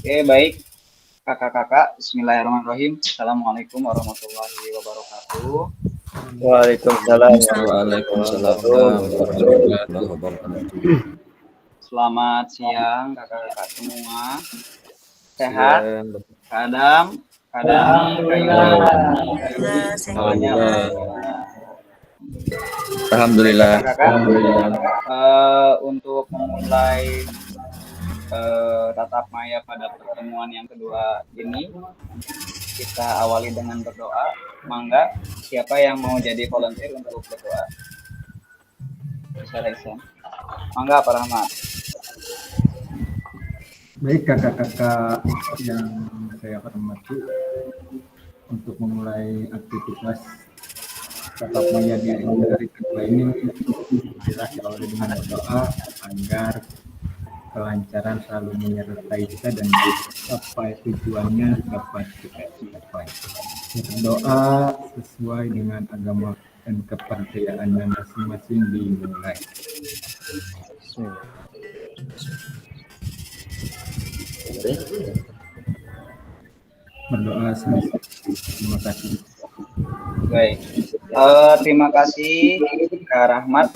Oke, baik. Kakak-kakak, bismillahirrahmanirrahim. Assalamualaikum warahmatullahi wabarakatuh. Waalaikumsalam Waalaikumsalam warahmatullahi warahmatullahi wabarakatuh. wabarakatuh. Selamat siang, kakak-kakak semua. Sehat? Siang. Kak Adam, Kak Dani, Kak Yuli, semuanya. Alhamdulillah. Kakak-kakak, untuk memulai tatap maya pada pertemuan yang kedua ini, kita awali dengan berdoa. Mangga, siapa yang mau jadi volunteer untuk berdoa? Bisa. Mangga, Pak Rahmat. Baik kakak-kakak yang saya hormati, untuk memulai aktivitas tatap maya di hari kedua ini, diawali dengan berdoa agar kelancaran selalu menyertai kita dan sampai tujuannya dapat kita capai. Berdoa sesuai dengan agama dan kepercayaannya masing-masing dimulai. Berdoa selesai. Terima kasih. Baik. Terima kasih Kak Rahmat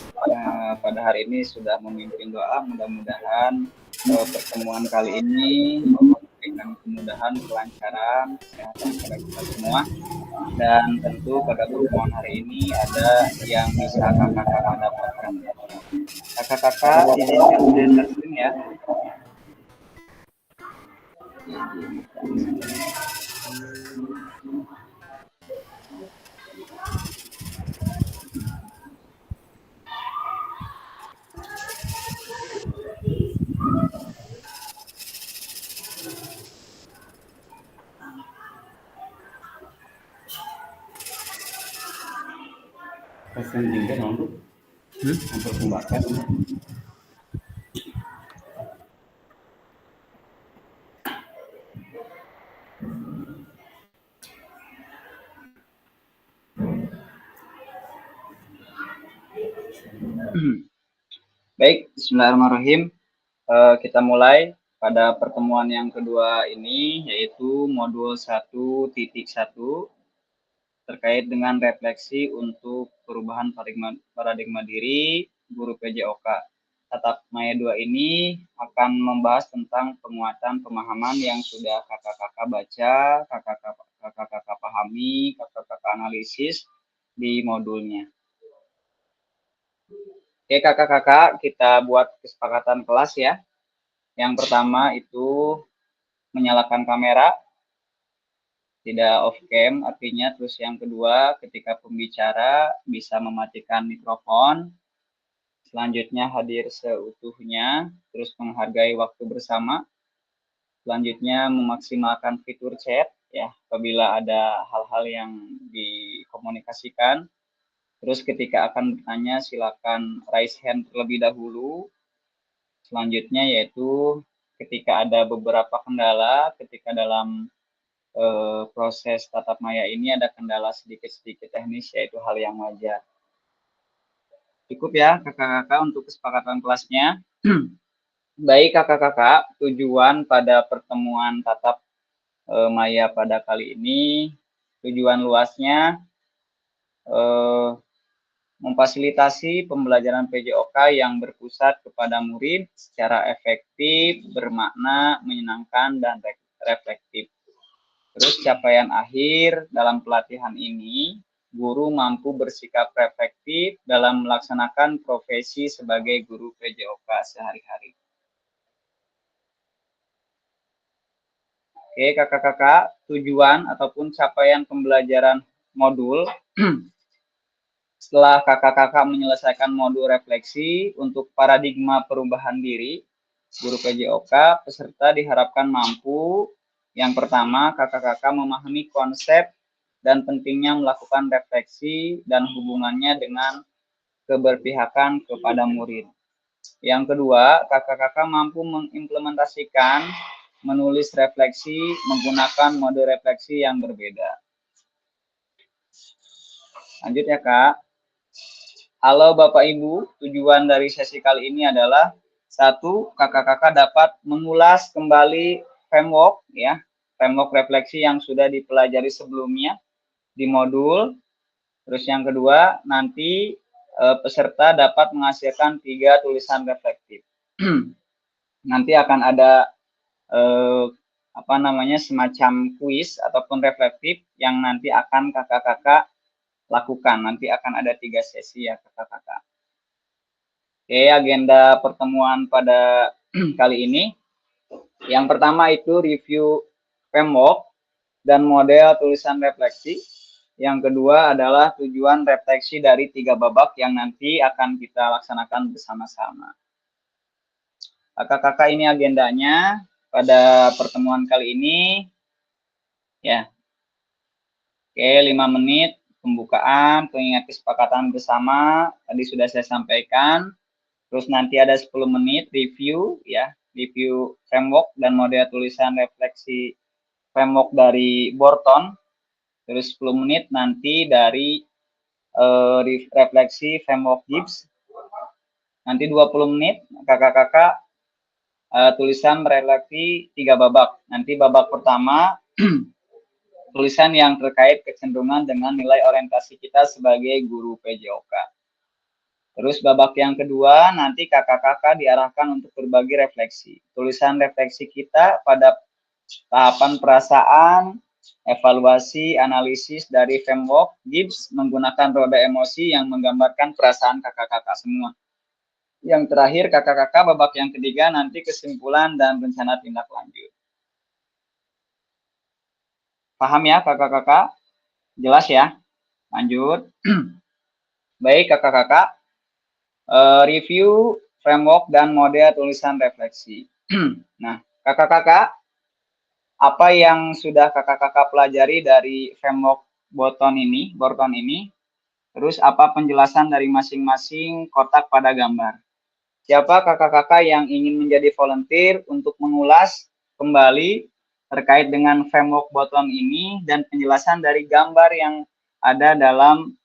pada hari ini sudah memimpin doa. Mudah-mudahan pertemuan kali ini memberikan kemudahan, kelancaran, kesehatan pada kita semua. Dan tentu pada pertemuan hari ini ada yang bisa kakak-kakak dapatkan. Kakak-kakak izinkan share screen ya. Presiden tinggal untuk memperkembangkan Baik, bismillahirrahmanirrahim. Kita mulai pada pertemuan yang kedua ini, yaitu modul 1.1 terkait dengan refleksi untuk perubahan paradigma diri guru PJOK. Tatap Maya 2 ini akan membahas tentang penguatan pemahaman yang sudah kakak-kakak baca, kakak-kakak pahami, kakak-kakak analisis di modulnya. Oke kakak-kakak, kita buat kesepakatan kelas ya. Yang pertama itu menyalakan kamera, tidak off cam artinya. Terus yang kedua, ketika pembicara bisa mematikan mikrofon. Selanjutnya hadir seutuhnya, terus menghargai waktu bersama. Selanjutnya memaksimalkan fitur chat ya apabila ada hal-hal yang dikomunikasikan. Terus ketika akan bertanya silakan raise hand terlebih dahulu. Selanjutnya yaitu ketika ada beberapa kendala ketika dalam proses tatap maya ini ada kendala sedikit-sedikit teknis, yaitu hal yang wajar. Cukup ya kakak-kakak untuk kesepakatan kelasnya. Baik kakak-kakak, tujuan pada pertemuan tatap maya pada kali ini, tujuan luasnya memfasilitasi pembelajaran PJOK yang berpusat kepada murid secara efektif, bermakna, menyenangkan, dan reflektif. Terus capaian akhir dalam pelatihan ini, guru mampu bersikap reflektif dalam melaksanakan profesi sebagai guru PJOK sehari-hari. Oke kakak-kakak, tujuan ataupun capaian pembelajaran modul. Setelah kakak-kakak menyelesaikan modul refleksi untuk paradigma perubahan diri, guru PJOK, peserta diharapkan mampu. Yang pertama, kakak-kakak memahami konsep dan pentingnya melakukan refleksi dan hubungannya dengan keberpihakan kepada murid. Yang kedua, kakak-kakak mampu mengimplementasikan menulis refleksi menggunakan mode refleksi yang berbeda. Lanjut ya Kak. Halo Bapak Ibu, tujuan dari sesi kali ini adalah 1. Kakak-kakak dapat mengulas kembali framework ya, framework refleksi yang sudah dipelajari sebelumnya di modul. Terus yang kedua, nanti peserta dapat menghasilkan 3 tulisan reflektif. Nanti akan ada semacam kuis ataupun reflektif yang nanti akan kakak-kakak lakukan. Nanti akan ada 3 sesi ya kakak-kakak. Oke, agenda pertemuan pada kali ini. Yang pertama itu review framework dan model tulisan refleksi. Yang kedua adalah tujuan refleksi dari 3 babak yang nanti akan kita laksanakan bersama-sama. Kakak-kakak, ini agendanya pada pertemuan kali ini. Ya. Oke, 5 menit pembukaan, pengingat kesepakatan bersama, tadi sudah saya sampaikan. Terus nanti ada 10 menit review ya, review framework dan model tulisan refleksi framework dari Borton. Terus 10 menit nanti dari refleksi framework Gibbs. Nanti 20 menit kakak-kakak tulisan refleksi 3 babak. Nanti babak pertama tulisan yang terkait kecenderungan dengan nilai orientasi kita sebagai guru PJOK. Terus babak yang kedua nanti kakak-kakak diarahkan untuk berbagi refleksi. Tulisan refleksi kita pada tahapan perasaan, evaluasi, analisis dari framework Gibbs menggunakan roda emosi yang menggambarkan perasaan kakak-kakak semua. Yang terakhir kakak-kakak babak yang ketiga nanti kesimpulan dan rencana tindak lanjut. Paham ya kakak-kakak? Jelas ya? Lanjut. Baik kakak-kakak, review framework dan model tulisan refleksi. Nah kakak-kakak, apa yang sudah kakak-kakak pelajari dari framework Borton ini, terus apa penjelasan dari masing-masing kotak pada gambar. Siapa kakak-kakak yang ingin menjadi volunteer untuk mengulas kembali terkait dengan framework Borton ini dan penjelasan dari gambar yang ada dalam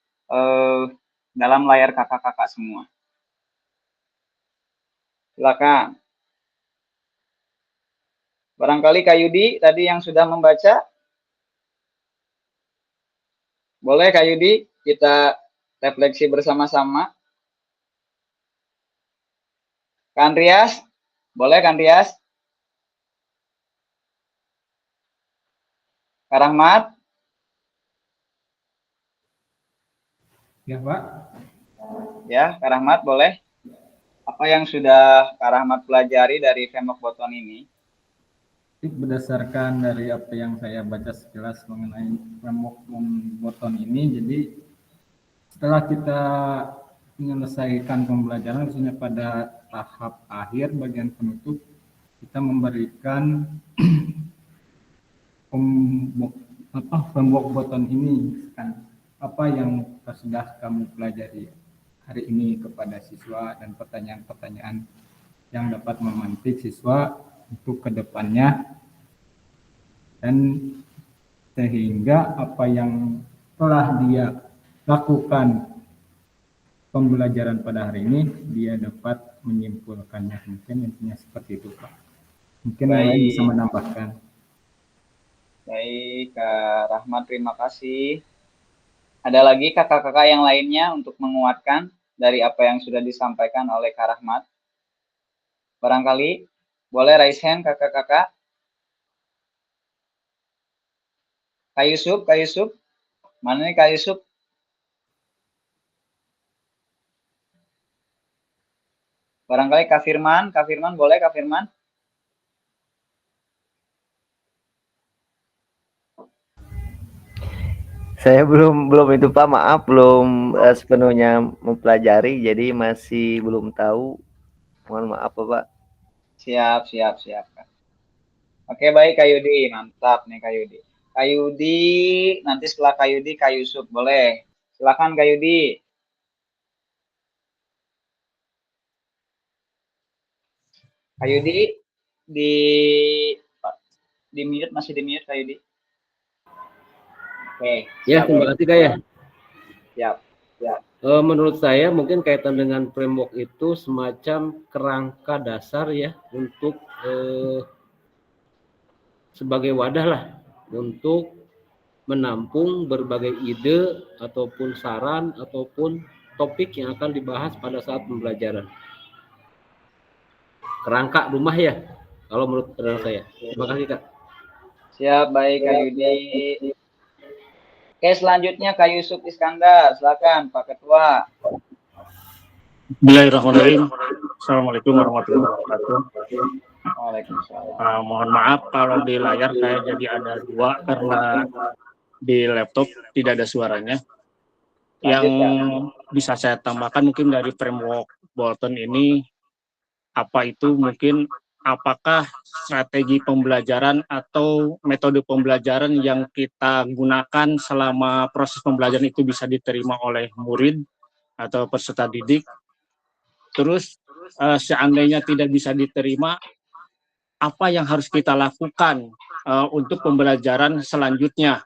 layar kakak-kakak semua. Silakan. Barangkali Kak Yudi tadi yang sudah membaca. Boleh Kak Yudi kita refleksi bersama-sama. Kak Andreas, boleh Kak Andreas? Kak Rahmat? Ya Pak. Ya, Kak Rahmat boleh. Apa yang sudah Kak Rahmat pelajari dari framework Borton ini? Berdasarkan dari apa yang saya baca sekilas mengenai framework Borton ini, jadi setelah kita menyelesaikan pembelajaran, khususnya pada tahap akhir bagian penutup, kita memberikan framework Borton ini kan, apa yang sudah kamu pelajari hari ini kepada siswa dan pertanyaan-pertanyaan yang dapat memantik siswa untuk kedepannya, dan sehingga apa yang telah dia lakukan pembelajaran pada hari ini dia dapat menyimpulkannya. Mungkin intinya seperti itu Pak. Mungkin yang lain bisa menambahkan. Baik Kak Rahmat, terima kasih. Ada lagi kakak-kakak yang lainnya untuk menguatkan dari apa yang sudah disampaikan oleh Kak Rahmat? Barangkali boleh raise hand kakak-kakak. Kak Yusuf, mana nih Kak Yusuf? Barangkali Kak Firman boleh Kak Firman? Saya belum itu Pak, maaf belum sepenuhnya mempelajari, jadi masih belum tahu. Mohon maaf Pak. Siap. Oke, baik Kak Yudi, mantap nih Kak Yudi. Kak Yudi, nanti setelah Kak Yudi, Kak Yusuf, boleh. Silakan Kak Yudi. Kak Yudi, di mute, masih di mute Kak Yudi. Oke. Ya, terima kasih Kak ya. Siap. Menurut saya mungkin kaitan dengan framework itu semacam kerangka dasar ya untuk sebagai wadah lah untuk menampung berbagai ide ataupun saran ataupun topik yang akan dibahas pada saat pembelajaran. Kerangka rumah ya, kalau menurut pendapat saya. Terima kasih Kak. Siap, baik Kak Yudi. Oke, selanjutnya Kak Yusuf Iskandar, silakan Pak Ketua. Bismillahirrahmanirrahim. Assalamualaikum warahmatullahi wabarakatuh. Waalaikumsalam. Mohon maaf kalau di layar saya jadi ada dua karena di laptop tidak ada suaranya. Yang bisa saya tambahkan mungkin dari framework Bolton ini, apa itu mungkin apakah strategi pembelajaran atau metode pembelajaran yang kita gunakan selama proses pembelajaran itu bisa diterima oleh murid atau peserta didik. Terus seandainya tidak bisa diterima, apa yang harus kita lakukan untuk pembelajaran selanjutnya?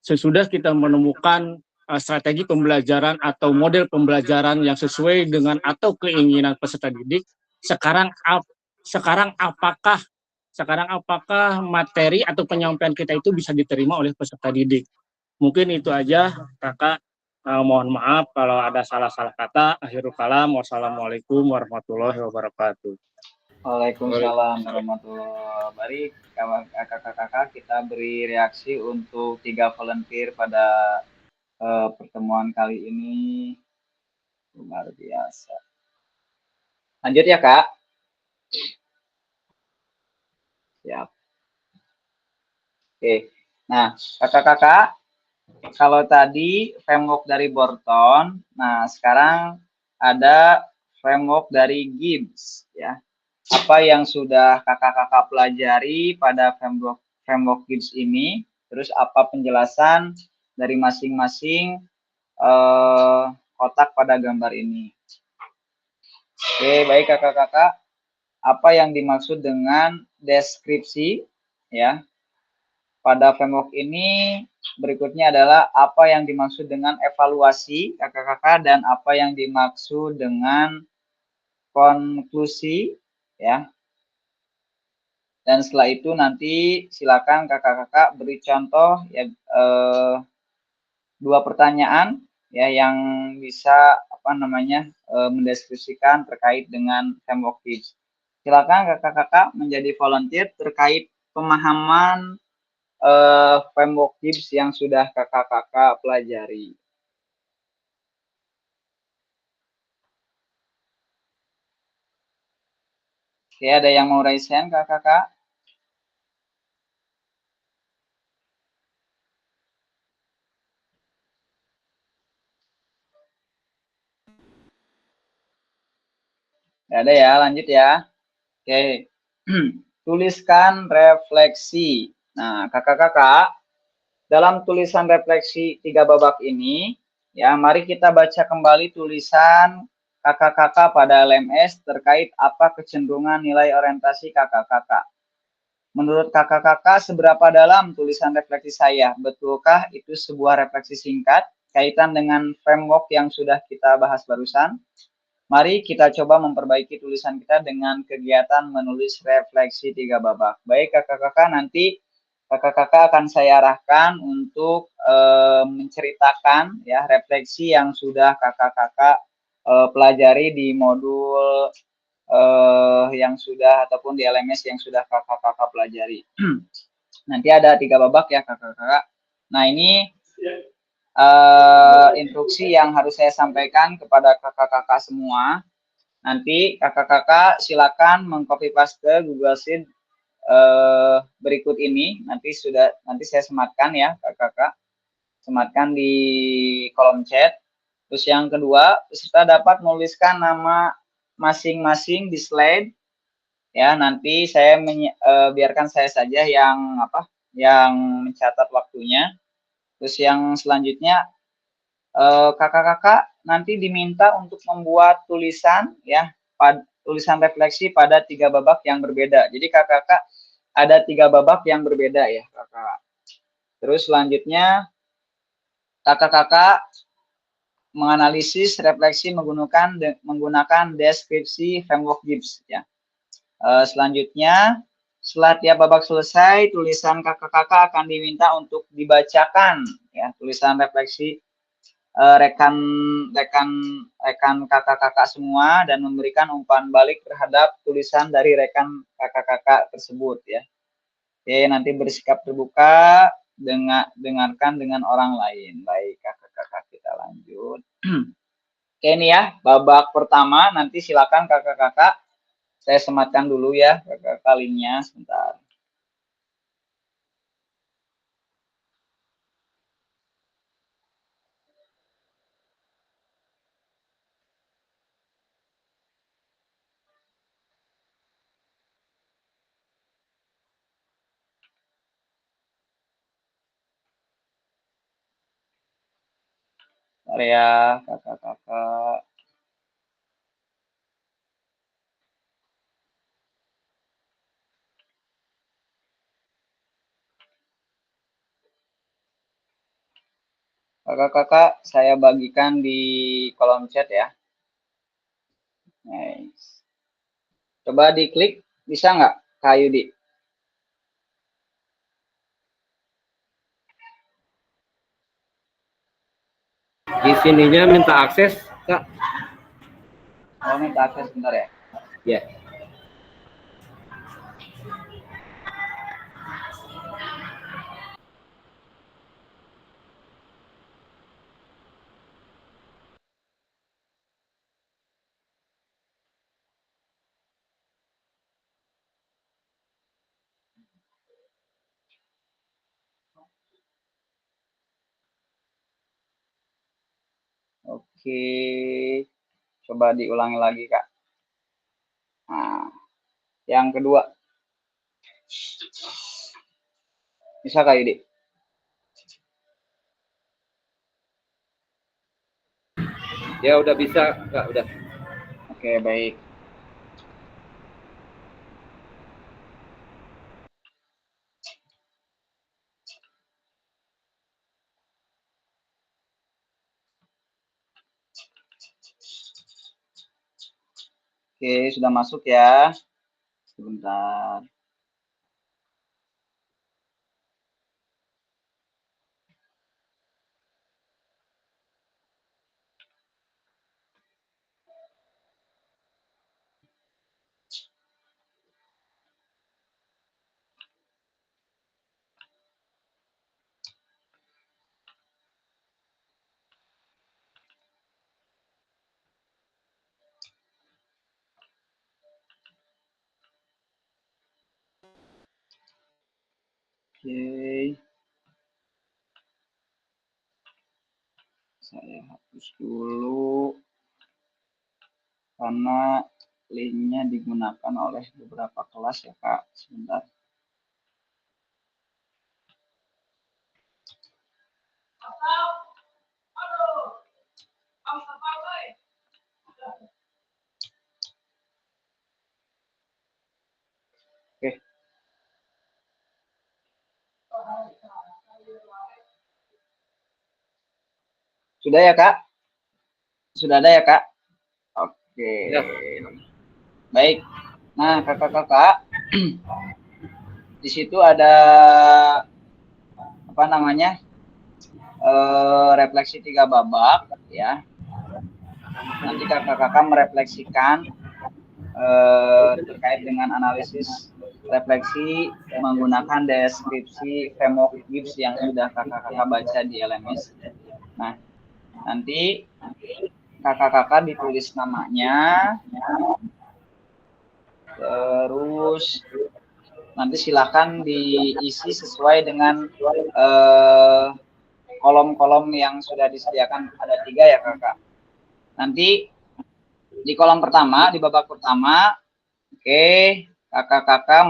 Sesudah kita menemukan strategi pembelajaran atau model pembelajaran yang sesuai dengan atau keinginan peserta didik, sekarang apakah materi atau penyampaian kita itu bisa diterima oleh peserta didik? Mungkin itu aja, Kakak. Mohon maaf kalau ada salah-salah kata. Akhirul kalam. Wassalamualaikum warahmatullahi wabarakatuh. Waalaikumsalam warahmatullahi wabarakatuh. Kakak-kakak, kita beri reaksi untuk 3 volunteer pada pertemuan kali ini. Luar biasa. Lanjut ya Kak. Siap. Oke. Nah, kakak-kakak, kalau tadi framework dari Bolton, nah sekarang ada framework dari Gibbs ya. Apa yang sudah kakak-kakak pelajari pada framework Gibbs ini, terus apa penjelasan dari masing-masing kotak pada gambar ini. Oke, baik kakak-kakak, apa yang dimaksud dengan deskripsi ya? Pada framework ini berikutnya adalah apa yang dimaksud dengan evaluasi kakak-kakak dan apa yang dimaksud dengan konklusi ya. Dan setelah itu nanti silakan kakak-kakak beri contoh ya 2 pertanyaan ya yang bisa mendeskripsikan terkait dengan framework Gibbs. Silakan kakak-kakak menjadi volunteer terkait pemahaman framework Gibbs yang sudah kakak-kakak pelajari. Oke, ada yang mau raise hand kakak-kakak? Gak ada ya, lanjut ya. Oke, tuliskan refleksi. Nah, kakak-kakak, dalam tulisan refleksi 3 babak ini, ya, mari kita baca kembali tulisan kakak-kakak pada LMS terkait apa kecenderungan nilai orientasi kakak-kakak. Menurut kakak-kakak, seberapa dalam tulisan refleksi saya? Betulkah itu sebuah refleksi singkat kaitan dengan framework yang sudah kita bahas barusan? Mari kita coba memperbaiki tulisan kita dengan kegiatan menulis refleksi 3 babak. Baik kakak-kakak, nanti kakak-kakak akan saya arahkan untuk menceritakan ya refleksi yang sudah kakak-kakak pelajari di modul yang sudah ataupun di LMS yang sudah kakak-kakak pelajari. Nanti ada 3 babak ya kakak-kakak. Nah ini instruksi yang harus saya sampaikan kepada kakak-kakak semua. Nanti kakak-kakak silakan mengcopy paste Google Sheet berikut ini. Nanti saya sematkan ya kakak-kakak, sematkan di kolom chat. Terus yang kedua, peserta dapat menuliskan nama masing-masing di slide. Ya, nanti saya biarkan saya saja yang mencatat waktunya. Terus yang selanjutnya kakak-kakak nanti diminta untuk membuat tulisan ya, tulisan refleksi pada 3 babak yang berbeda. Jadi kakak-kakak ada 3 babak yang berbeda ya kakak. Terus selanjutnya kakak-kakak menganalisis refleksi menggunakan deskripsi framework Gibbs ya. Selanjutnya setelah tiap babak selesai, tulisan kakak-kakak akan diminta untuk dibacakan, ya, tulisan refleksi rekan kakak-kakak semua dan memberikan umpan balik terhadap tulisan dari rekan kakak-kakak tersebut, ya. Oke, nanti bersikap terbuka, dengarkan dengan orang lain. Baik, kakak-kakak, kita lanjut. Oke, ini ya, babak pertama. Nanti silakan kakak-kakak, saya sematkan dulu ya, kakak-kakak linknya sebentar. Bentar ya, kakak-kakak. Kakak-kakak, saya bagikan di kolom chat ya. Nice. Coba diklik, bisa nggak, Kak Yudi? Di sininya minta akses, Kak. Oh, minta akses bentar ya. Ya. Oke, coba diulangi lagi, Kak. Nah, yang kedua. Bisa, Kak Yudi? Ya udah bisa, Kak, udah. Oke, baik. Oke, sudah masuk ya. Sebentar. Oke. Saya hapus dulu karena linknya digunakan oleh beberapa kelas ya, Kak. Sebentar. Oke. Sudah ya, Kak? Sudah ada ya, Kak? Oke. Ya. Baik. Nah, kakak-kakak, di situ ada apa namanya? Refleksi 3 babak ya. Nanti kakak-kakak merefleksikan terkait dengan analisis refleksi menggunakan deskripsi framework Gibbs yang sudah kakak-kakak baca di LMS. Nah, nanti kakak-kakak ditulis namanya, terus nanti silakan diisi sesuai dengan kolom-kolom yang sudah disediakan, ada 3 ya kakak. Nanti di kolom pertama, di babak pertama, oke, kakak-kakak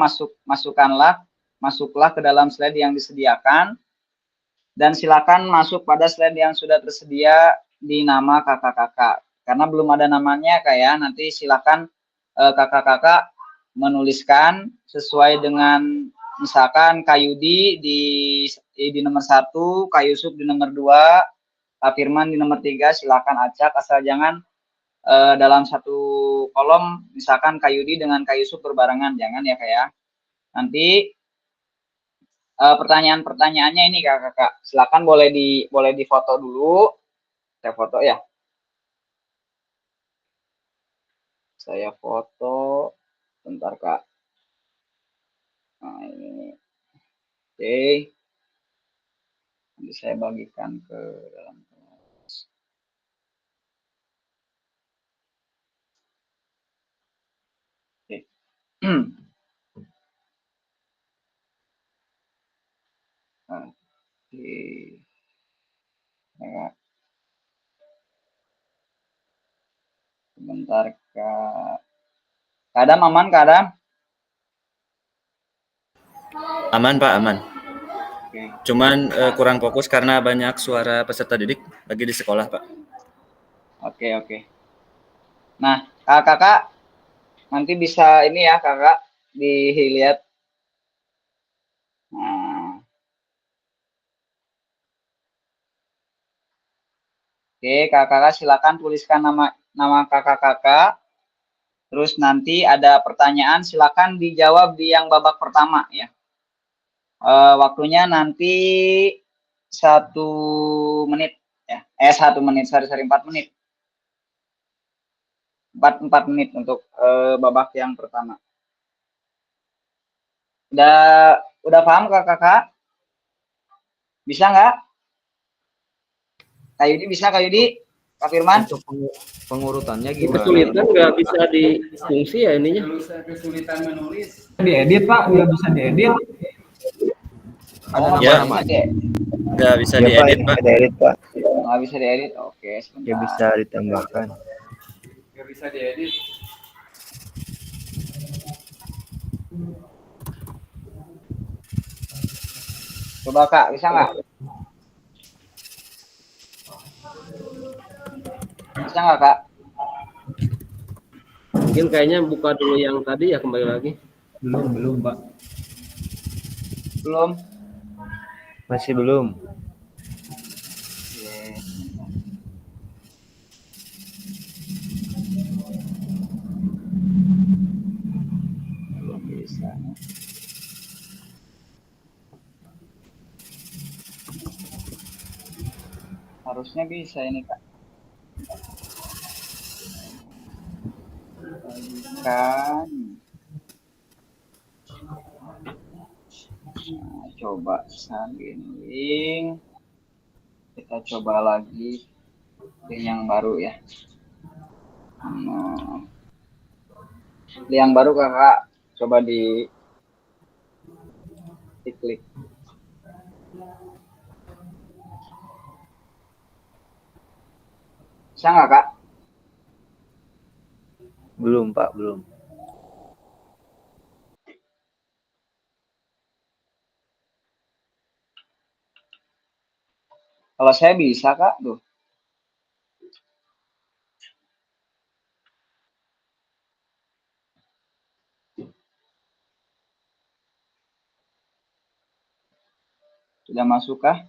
masuklah ke dalam slide yang disediakan, dan silakan masuk pada slide yang sudah tersedia di nama kakak-kakak. Karena belum ada namanya kayak, nanti silakan kakak-kakak menuliskan sesuai dengan misalkan Kak Yudi di nomor 1, Kak Yusuf di nomor 2, Kak Firman di nomor 3, silakan acak, asal jangan dalam satu kolom misalkan Kak Yudi dengan Kak Yusuf berbarengan, jangan ya Kak ya. Nanti pertanyaan-pertanyaannya ini kakak, silakan boleh difoto dulu. Saya foto ya. Saya foto, bentar kak. Nah ini, oke. Nanti saya bagikan ke dalam kelas. Oke. Oke. Ya, sebentar kak. Kak Adam aman Kak Adam? Aman Pak, aman. Oke. Cuman kurang fokus karena banyak suara peserta didik lagi di sekolah Pak. Oke. Nah, kakak nanti bisa ini ya kakak dilihat. Nah. Oke, kakak silakan tuliskan nama kakak. Terus nanti ada pertanyaan, silakan dijawab di yang babak pertama ya. Waktunya nanti 1 menit ya. 1 menit, sorry 4 menit. 4 menit untuk babak yang pertama. Udah paham kakak? Bisa nggak? Kak Yudi bisa, Kak Yudi? Kak Firman? Untuk pengurutannya gimana? Kesulitan nggak bisa difungsi ya ininya. Kesulitan menulis. Diedit Pak, nggak bisa diedit. Ada Ya. nama-nama. Nggak bisa Ya, diedit Pak. Ada edit Pak. Nggak bisa diedit? Oke, sebentar. Ya bisa ditambahkan. Nggak bisa diedit. Coba Kak, bisa nggak? Bisa nggak Kak? Mungkin kayaknya buka dulu yang tadi ya, kembali lagi. Belum Pak. Belum? Masih belum. Oke. Belum bisa. Harusnya bisa ini Kak. Bagikan. Nah, coba salin link. Kita coba lagi link yang baru ya. Nah, link yang baru kakak coba diklik. Bisa nggak Kak? Belum Pak, belum. Kalau saya bisa Kak, tuh. Sudah masuk kah?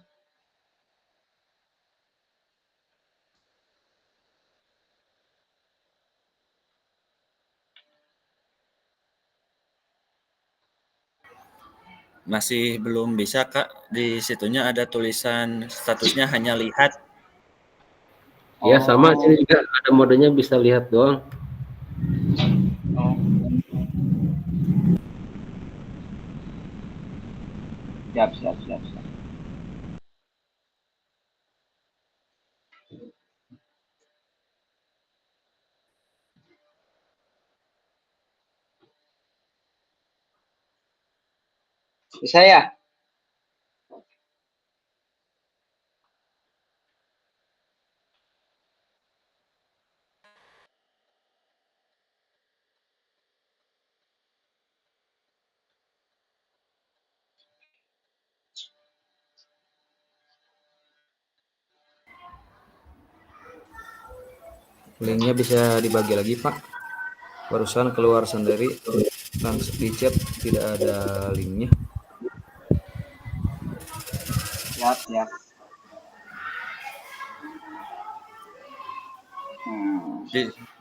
Masih belum bisa Kak. Di situnya ada tulisan statusnya hanya lihat. Ya sama, sini juga ada modenya bisa lihat doang. Oh. Siap. Bisa ya? Linknya bisa dibagi lagi Pak. Barusan keluar sendiri, langsung di chat tidak ada linknya. Siap.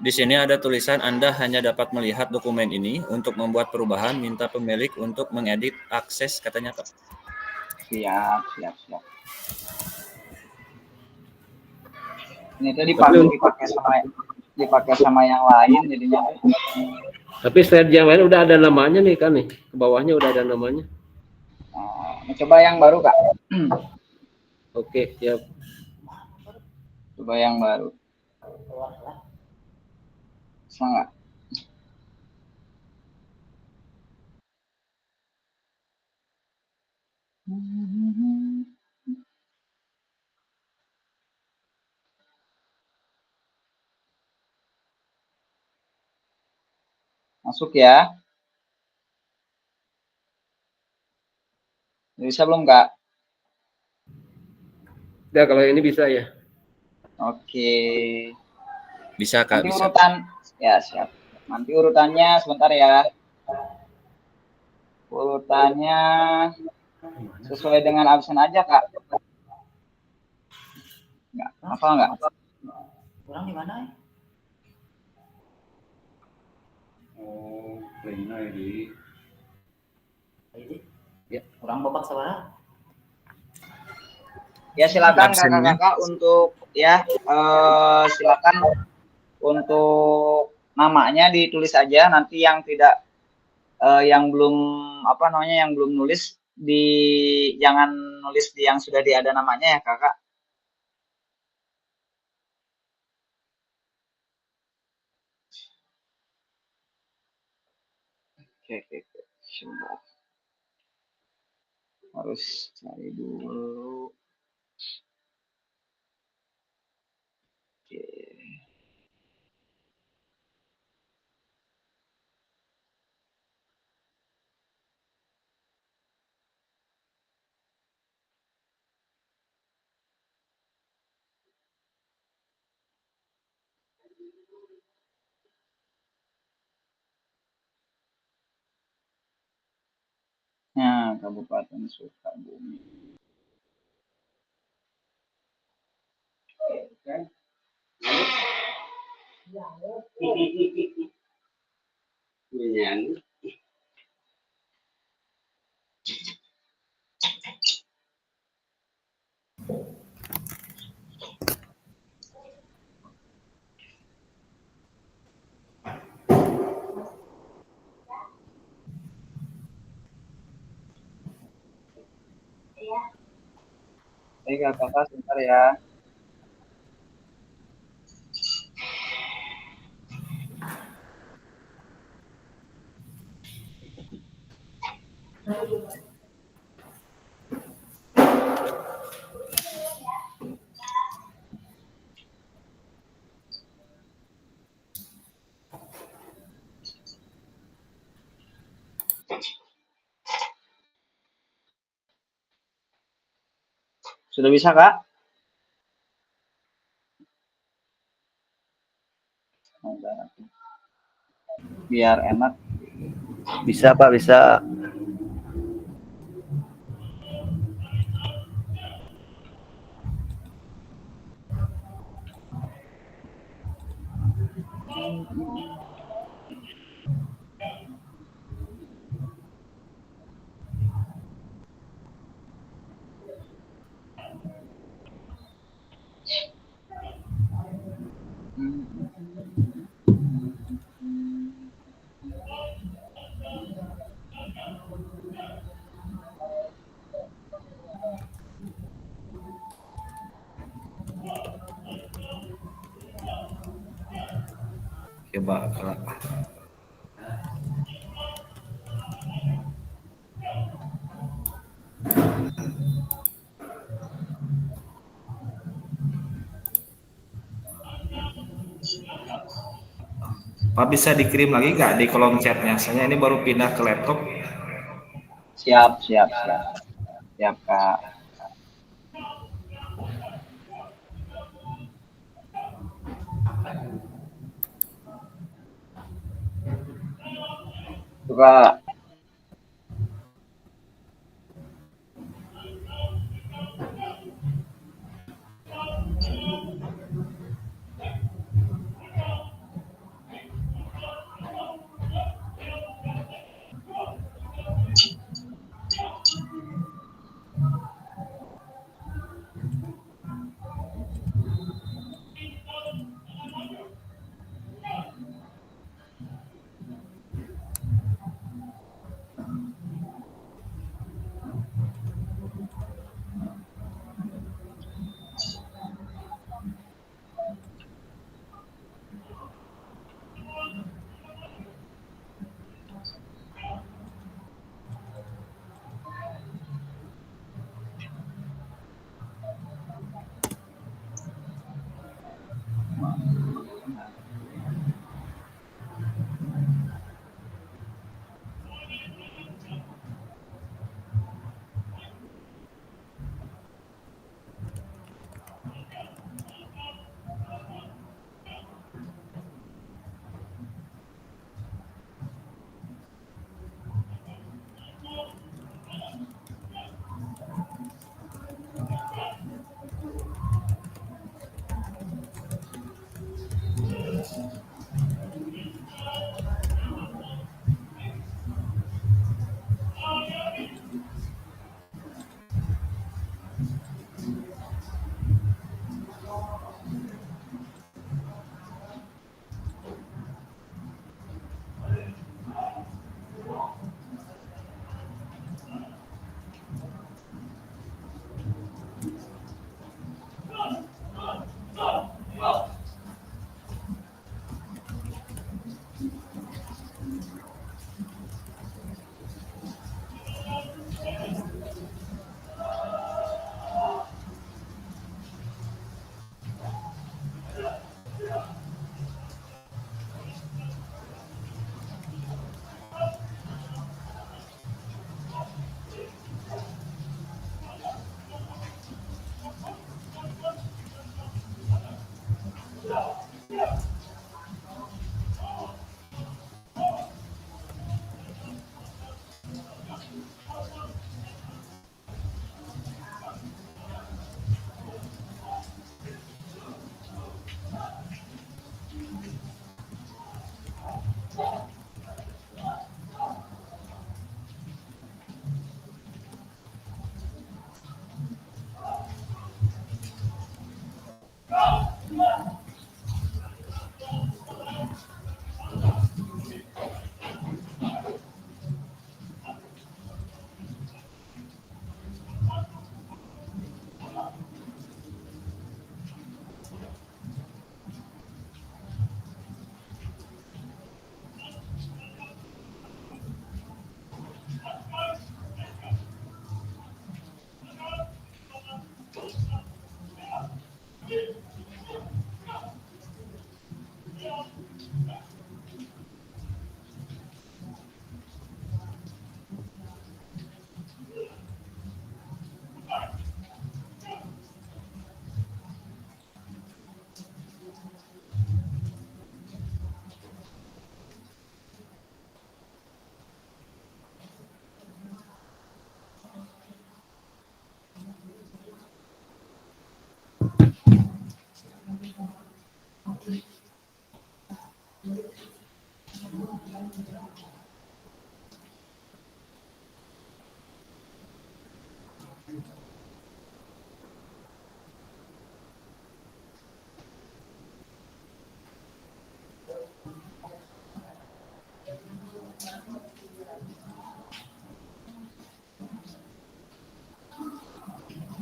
Di sini ada tulisan Anda hanya dapat melihat dokumen ini. Untuk membuat perubahan, minta pemilik untuk mengedit akses, katanya Pak. Siap. Ini tuh dipakai sama yang lain jadinya. Tapi slide yang lain udah ada namanya nih kan nih. Ke bawahnya udah ada namanya. Coba yang baru, Kak. Oke, siap. Coba yang baru. Bisa nggak? Masuk ya. Bisa belum, Kak? Udah, kalau ini bisa ya. Oke. Bisa Kak, Nanti bisa. ya siap. Nanti urutannya sebentar ya. Urutannya sesuai dengan absen aja, Kak. Nggak, apa nggak? Kurang di mana ya? Oh, lainnya di. Ya. Kurang babak sabara. Ya silakan Absennya. kakak-kakak untuk ya silakan untuk namanya ditulis aja. Nanti yang tidak yang belum yang belum nulis jangan nulis di yang sudah ada namanya ya kakak. Oke. Sebentar. Harus cari dulu. Oke. Nah, Kabupaten Sukabumi. Baik, kakak sebentar ya. Sudah bisa, Kak? Biar enak. Bisa Pak, bisa. Coba Kak. Pak bisa dikirim lagi nggak di kolom chatnya? Saya ini baru pindah ke laptop. Siap, Kak. Tuh, Kak.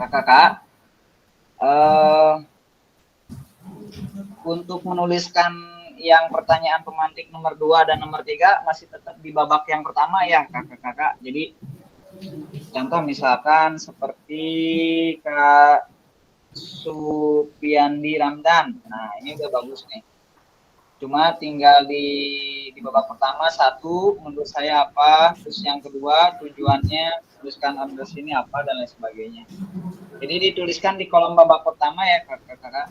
Kakak, untuk menuliskan yang pertanyaan pemantik nomor 2 dan nomor 3 masih tetap di babak yang pertama ya kakak-kakak. Jadi contoh misalkan seperti Kak Supiandi Ramdan. Nah ini udah bagus nih. Cuma tinggal di babak pertama satu menurut saya apa, terus yang kedua tujuannya tuliskan address ini apa dan lain sebagainya. Jadi dituliskan di kolom babak pertama ya kakak-kakak.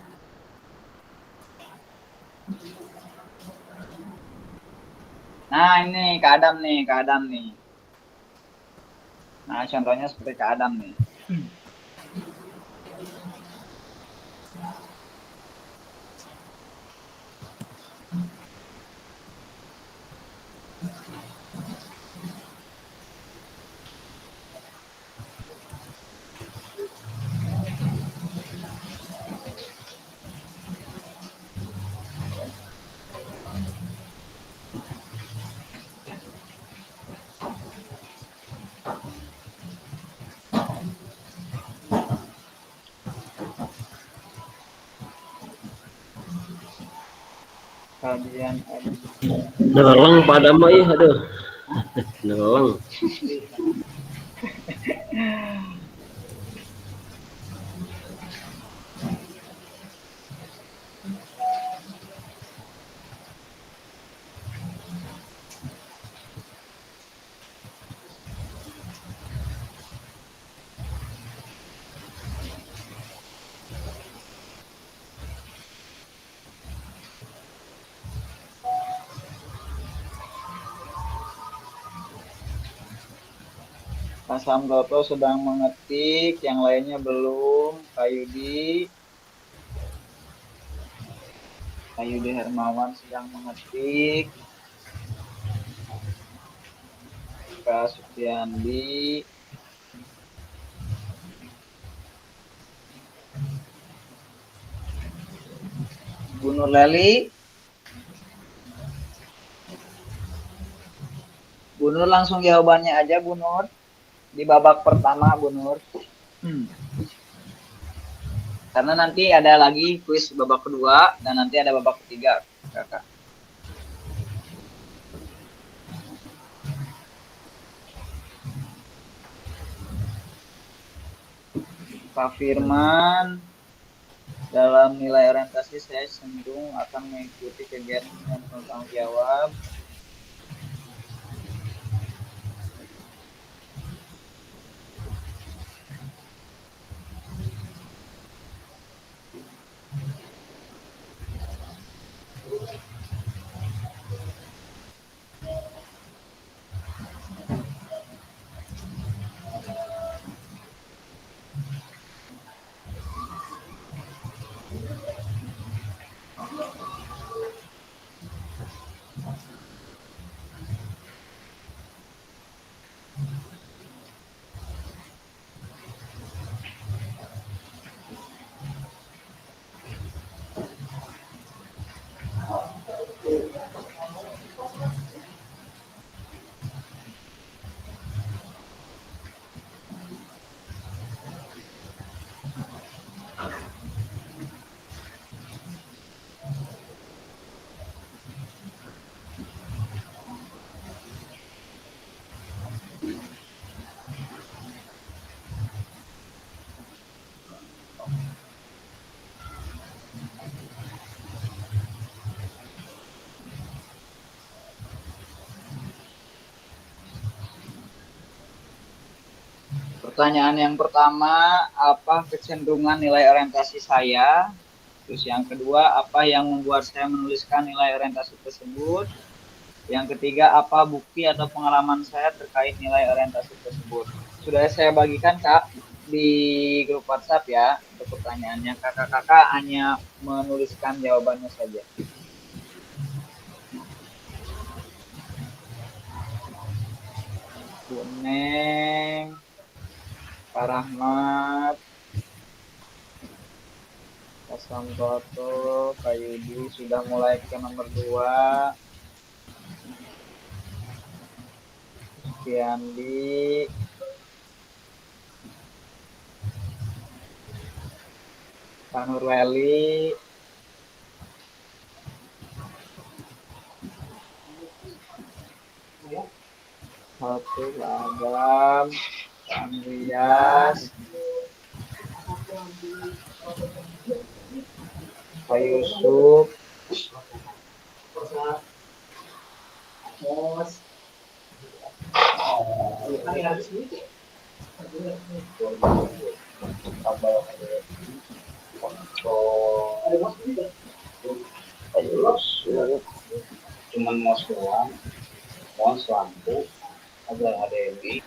Nah ini Kak Adam nih. Nah contohnya seperti Kak Adam nih. Kalian ada Neleng pada mah ya, aduh. Neleng. Pak Samgoto sedang mengetik, yang lainnya belum. Kak Yudi Hermawan sedang mengetik. Kak Supiandi. Bu Nur Leli. Bu Nur langsung jawabannya aja Bu Nur. Di babak pertama Bu Nur. Karena nanti ada lagi kuis babak kedua dan nanti ada babak ketiga kakak. Pak Firman, dalam nilai orientasi saya cenderung akan mengikuti kegiatan yang bertanggung jawab. Pertanyaan yang pertama, apa kecenderungan nilai orientasi saya? Terus yang kedua, apa yang membuat saya menuliskan nilai orientasi tersebut? Yang ketiga, apa bukti atau pengalaman saya terkait nilai orientasi tersebut? Sudah saya bagikan Kak di grup WhatsApp ya untuk pertanyaannya. Kakak-kakak hanya menuliskan jawabannya saja. Bu Neng, Pak Rahmat, Pak Samgoto, Kak Yudi sudah mulai ke nomor 2. Supiandi, Pak Nurweli, satu Pak Agam, Pak Andreas, Pak Yusuf, Pak Yusuf, cuman mos doang, mos lampu, ada HDMI.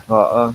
Oh,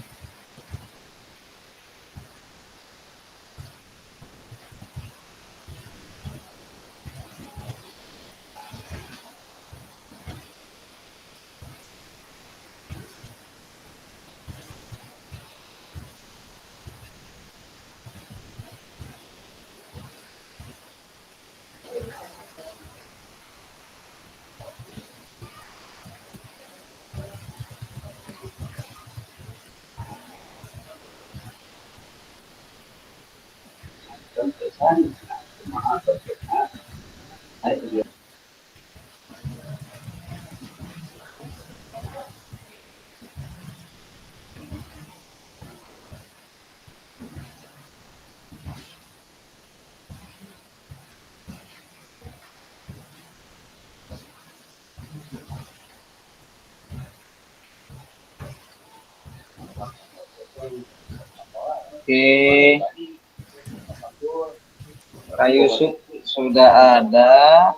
Oke, Kak Yusuf sudah ada,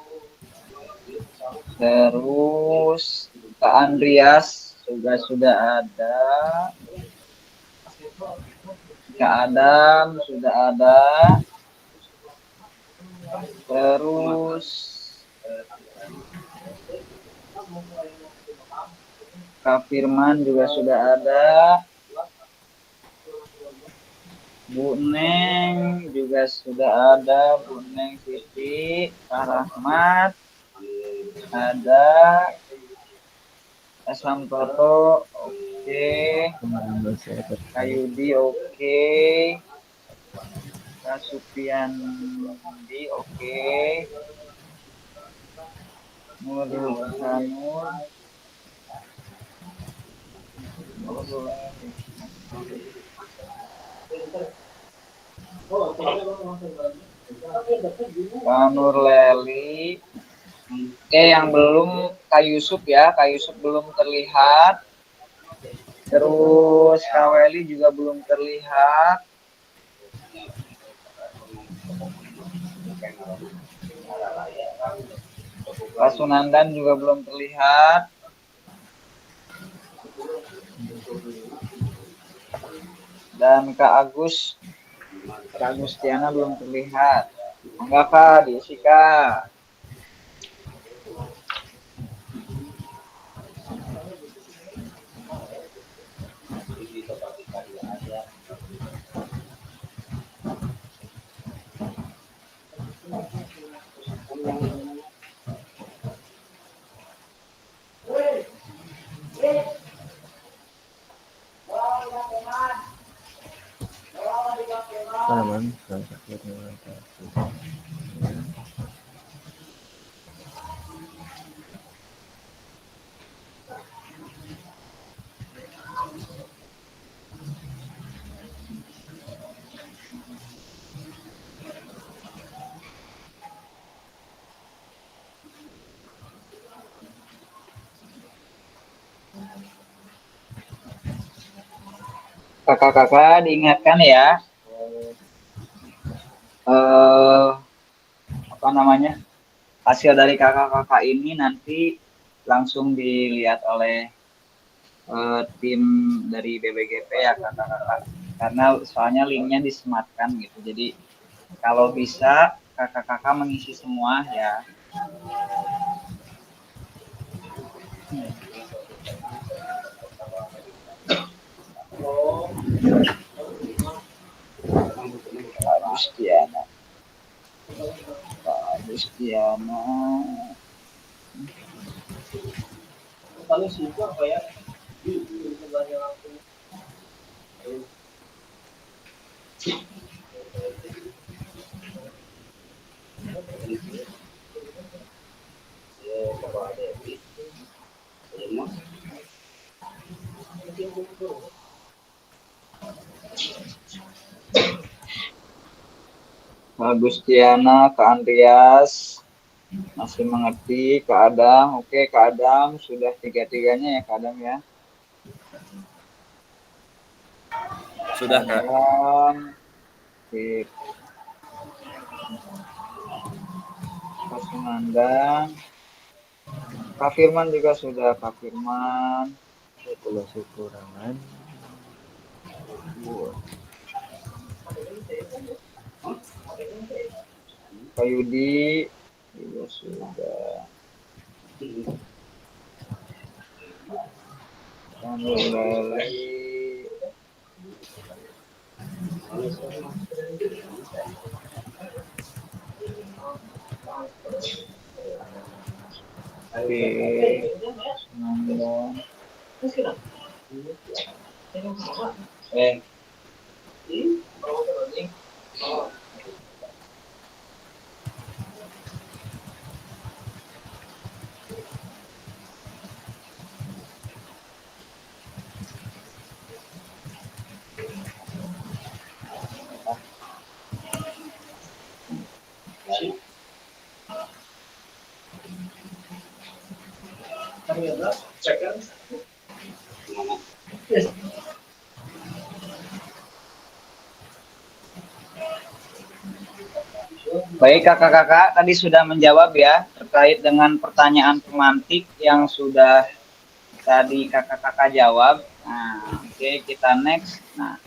terus Kak Andreas juga sudah ada, Kak Adam sudah ada, terus Kak Firman juga sudah ada, Bu Neng juga sudah ada, Bu Neng Siti, Kak Rahmat ada, Asam Toto oke, Kak Yudi oke, Kak Supiandi oke, Nurul Hasanur Pak Nurleli. Oke, yang belum Kak Yusuf ya, Kak Yusuf belum terlihat. Terus Kak Weli juga belum terlihat. Pak Sunandan juga belum terlihat. Dan Kak Agustiana belum terlihat. Enggak Kak, diisi Kak. Kakak-kakak diingatkan ya, apa namanya, hasil dari kakak-kakak ini nanti langsung dilihat oleh tim dari BBGP ya kakak-kakak, karena soalnya linknya disematkan gitu. Jadi kalau bisa kakak-kakak mengisi semua ya. Pak Gustiana. Pak Gustiana. Kalau sibuk apa ya? Kak Gustiana, Kak Andreas masih mengerti, Kak Adam, oke Kak Adam sudah tiga-tiganya ya Kak Adam ya. Sudah, Kak. Adam, sip. Kak Sumandang, Kak Firman juga sudah, Kak Firman. Kalau kekurangan. Pak Yudi juga sudah. Lagi. Baik kakak-kakak, tadi sudah menjawab ya terkait dengan pertanyaan pemantik yang sudah tadi kakak-kakak jawab. Nah, oke, kita next. Nah,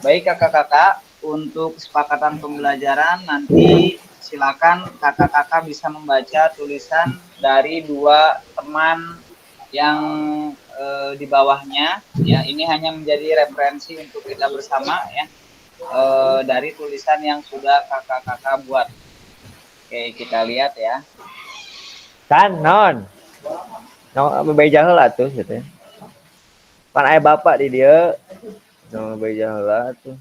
baik kakak-kakak, untuk kesepakatan pembelajaran nanti silakan kakak-kakak bisa membaca tulisan dari dua teman yang di bawahnya. Ya, ini hanya menjadi referensi untuk kita bersama ya, dari tulisan yang sudah kakak-kakak buat. Oke, kita lihat ya. Kan non. No, bebeja heula tuh gitu. Pan aya bapak di dia. No, bebeja heula tuh.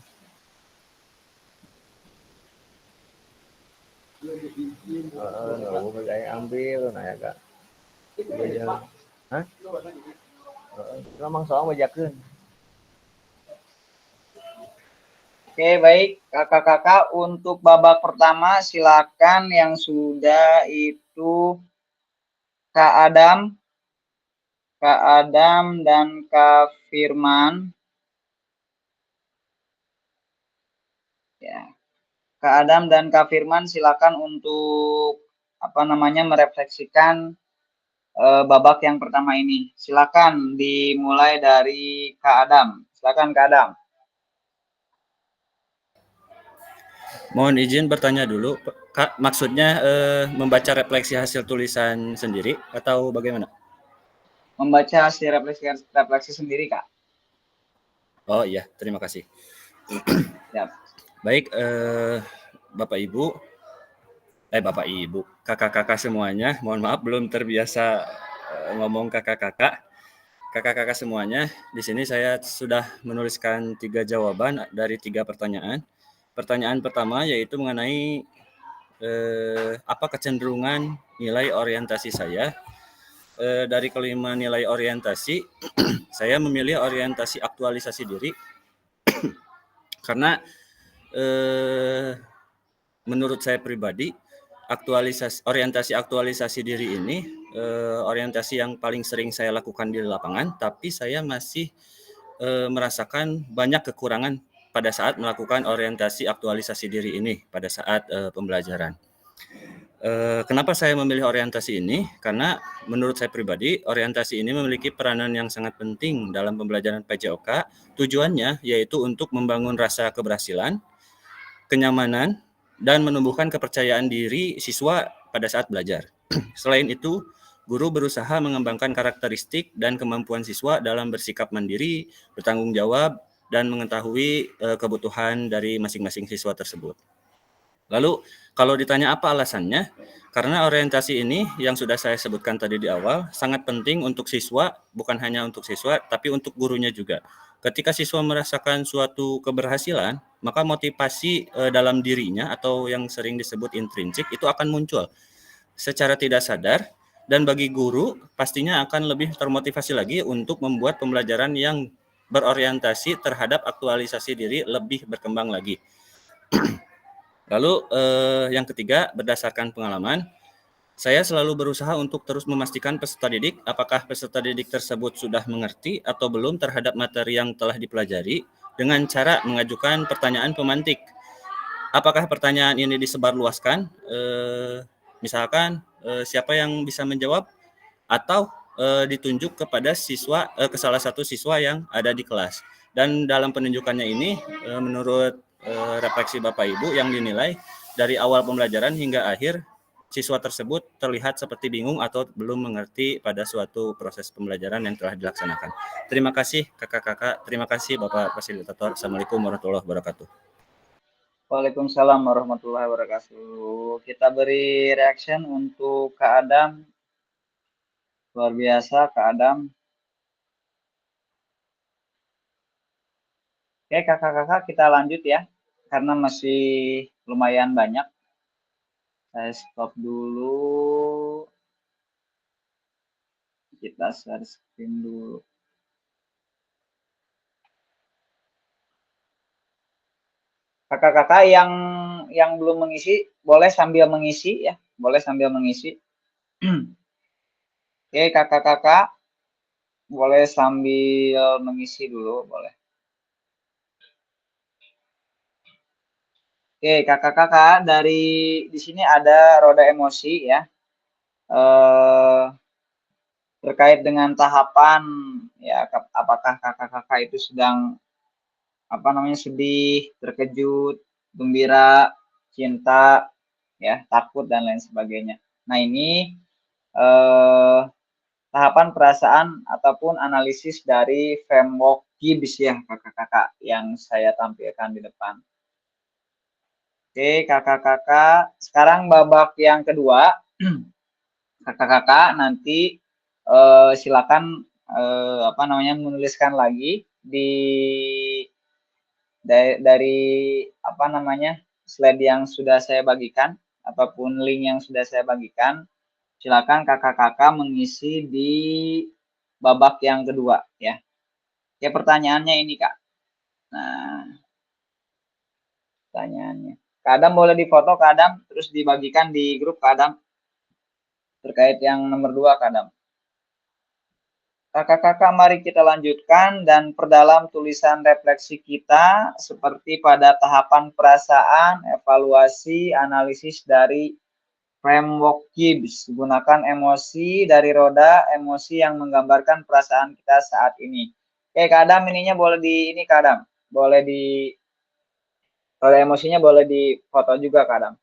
Nggak kayak ambil nanya kak. Bebeja. Hah? Memang soal bejakeun. Oke, baik kakak-kakak, untuk babak pertama silakan yang sudah itu Kak Adam dan Kak Firman. Ya. Kak Adam dan Kak Firman silakan untuk apa namanya merefleksikan babak yang pertama ini. Silakan dimulai dari Kak Adam. Silakan Kak Adam. Mohon izin bertanya dulu, Kak. Maksudnya membaca refleksi hasil tulisan sendiri atau bagaimana? Membaca hasil refleksi sendiri, Kak. Oh iya, terima kasih. Siap. Baik, Bapak Ibu, kakak-kakak semuanya, mohon maaf belum terbiasa ngomong kakak-kakak. Kakak-kakak semuanya, di sini saya sudah menuliskan 3 jawaban dari 3 pertanyaan. Pertanyaan pertama yaitu mengenai apa kecenderungan nilai orientasi saya. Dari kelima nilai orientasi, saya memilih orientasi aktualisasi diri karena menurut saya pribadi orientasi aktualisasi diri ini orientasi yang paling sering saya lakukan di lapangan, tapi saya masih merasakan banyak kekurangan pada saat melakukan orientasi aktualisasi diri ini pada saat pembelajaran. Kenapa saya memilih orientasi ini? Karena menurut saya pribadi, orientasi ini memiliki peranan yang sangat penting dalam pembelajaran PJOK. Tujuannya yaitu untuk membangun rasa keberhasilan, kenyamanan, dan menumbuhkan kepercayaan diri siswa pada saat belajar. Selain itu, guru berusaha mengembangkan karakteristik dan kemampuan siswa dalam bersikap mandiri, bertanggung jawab, dan mengetahui kebutuhan dari masing-masing siswa tersebut. Lalu, kalau ditanya apa alasannya, karena orientasi ini yang sudah saya sebutkan tadi di awal, sangat penting untuk siswa, bukan hanya untuk siswa, tapi untuk gurunya juga. Ketika siswa merasakan suatu keberhasilan, maka motivasi dalam dirinya atau yang sering disebut intrinsik itu akan muncul secara tidak sadar, dan bagi guru pastinya akan lebih termotivasi lagi untuk membuat pembelajaran yang berorientasi terhadap aktualisasi diri lebih berkembang lagi. Lalu yang ketiga, berdasarkan pengalaman, saya selalu berusaha untuk terus memastikan peserta didik apakah peserta didik tersebut sudah mengerti atau belum terhadap materi yang telah dipelajari dengan cara mengajukan pertanyaan pemantik. Apakah pertanyaan ini disebarluaskan? Misalkan siapa yang bisa menjawab, atau ditunjuk kepada siswa ke salah satu siswa yang ada di kelas. Dan dalam penunjukannya ini menurut refleksi Bapak Ibu yang dinilai dari awal pembelajaran hingga akhir, siswa tersebut terlihat seperti bingung atau belum mengerti pada suatu proses pembelajaran yang telah dilaksanakan. Terima kasih kakak-kakak, terima kasih Bapak Fasilitator. Assalamualaikum warahmatullahi wabarakatuh. Waalaikumsalam warahmatullahi wabarakatuh. Kita beri reaction untuk Kak Adam. Luar biasa Kak Adam. Oke kakak-kakak, kita lanjut ya. Karena masih lumayan banyak. Saya stop dulu. Kita share screen dulu. Kakak-kakak yang belum mengisi, boleh sambil mengisi ya. Boleh sambil mengisi. Oke kakak-kakak, boleh sambil mengisi dulu, boleh. Oke, kakak-kakak, dari di sini ada roda emosi ya. Terkait dengan tahapan ya, apakah kakak-kakak itu sedang sedih, terkejut, gembira, cinta, ya, takut dan lain sebagainya. Nah, ini tahapan perasaan ataupun analisis dari framework Gibbs ya, kakak-kakak yang saya tampilkan di depan. Oke, kakak-kakak, sekarang babak yang kedua. Kakak-kakak nanti silakan menuliskan lagi dari slide yang sudah saya bagikan ataupun link yang sudah saya bagikan. Silakan kakak-kakak mengisi di babak yang kedua ya. Oke, pertanyaannya ini Kak. Nah, pertanyaannya. Kak Adam boleh difoto Kak Adam, terus dibagikan di grup Kak Adam. Terkait yang nomor 2 Kak Adam. Kakak-kakak mari kita lanjutkan dan perdalam tulisan refleksi kita seperti pada tahapan perasaan, evaluasi, analisis dari framework Gibbs. Gunakan emosi dari roda, emosi yang menggambarkan perasaan kita saat ini. Oke Kak Adam, ininya boleh di ini Kak Adam. Boleh di roda emosinya boleh di foto juga Kak Adam.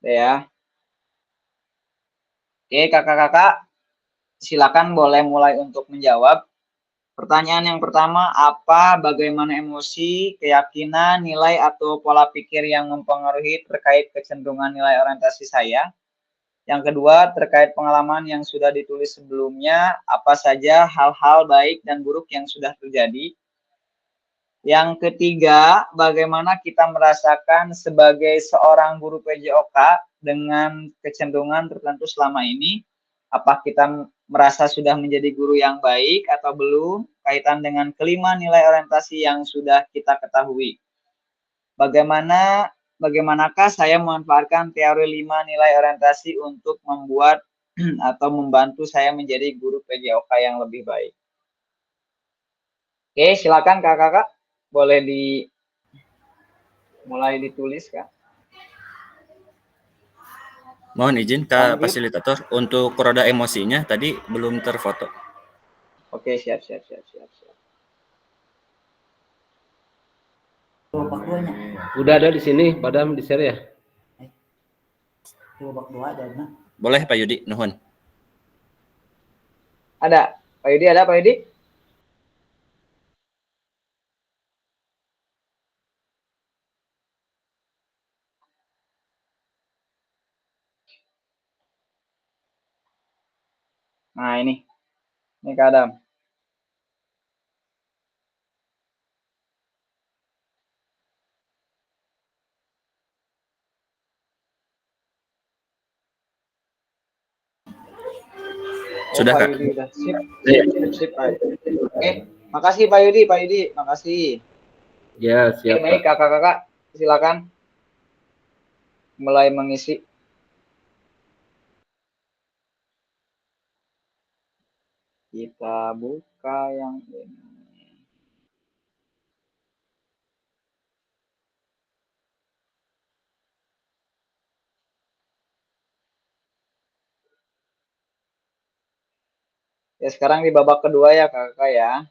Ya. Oke, kakak-kakak, silakan boleh mulai untuk menjawab. Pertanyaan yang pertama, bagaimana emosi, keyakinan, nilai atau pola pikir yang mempengaruhi terkait kecenderungan nilai orientasi saya? Yang kedua, terkait pengalaman yang sudah ditulis sebelumnya, apa saja hal-hal baik dan buruk yang sudah terjadi? Yang ketiga, bagaimana kita merasakan sebagai seorang guru PJOK dengan kecenderungan tertentu selama ini? Apa kita merasa sudah menjadi guru yang baik atau belum? Kaitan dengan kelima nilai orientasi yang sudah kita ketahui. Bagaimanakah saya memanfaatkan teori 5 nilai orientasi untuk membuat atau membantu saya menjadi guru PJOK yang lebih baik. Oke, silakan kakak-kakak, boleh mulai ditulis Kak. Mohon izin Kak Lanjut. fasilitator, untuk roda emosinya tadi belum terfoto. Oke, siap. Babak duanya. Udah ada di sini, padahal di share ya. Babak dua ada nah. Boleh Pak Yudi, nuhun. Ada, Pak Yudi ada, Pak Yudi? Nah ini Kak Adam. Sudah Pak Kak. Yudi udah sip Pak. Oke, makasih Pak Yudi, makasih. Ya, siap. Oke, baik kakak-kakak, silakan mulai mengisi. Kita buka yang ini. Ya, sekarang di babak kedua ya kakak ya.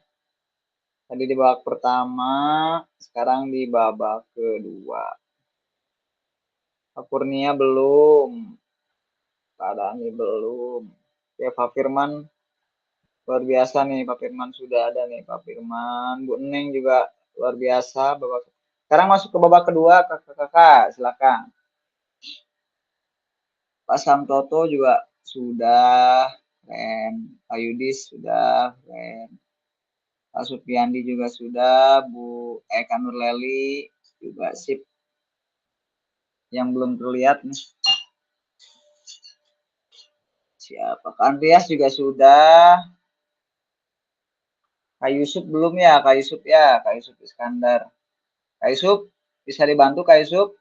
Tadi di babak pertama, sekarang di babak kedua. Pak Kurnia belum. Pak Dani belum. Ya, Pak Firman luar biasa nih, Pak Firman sudah ada nih, Pak Firman. Bu Neng juga luar biasa. Sekarang masuk ke babak kedua, kakak-kakak, silakan. Pak Samtoto juga sudah, keren. Pak Yudis sudah, keren. Pak Supiandi juga sudah, Bu Eka Nurleli juga sip. Yang belum terlihat nih. Siapa? Kak Andreas juga sudah. Kak Yusuf belum ya, Kak Yusuf ya, Kak Yusuf Iskandar. Kak Yusuf, bisa dibantu Kak Yusuf?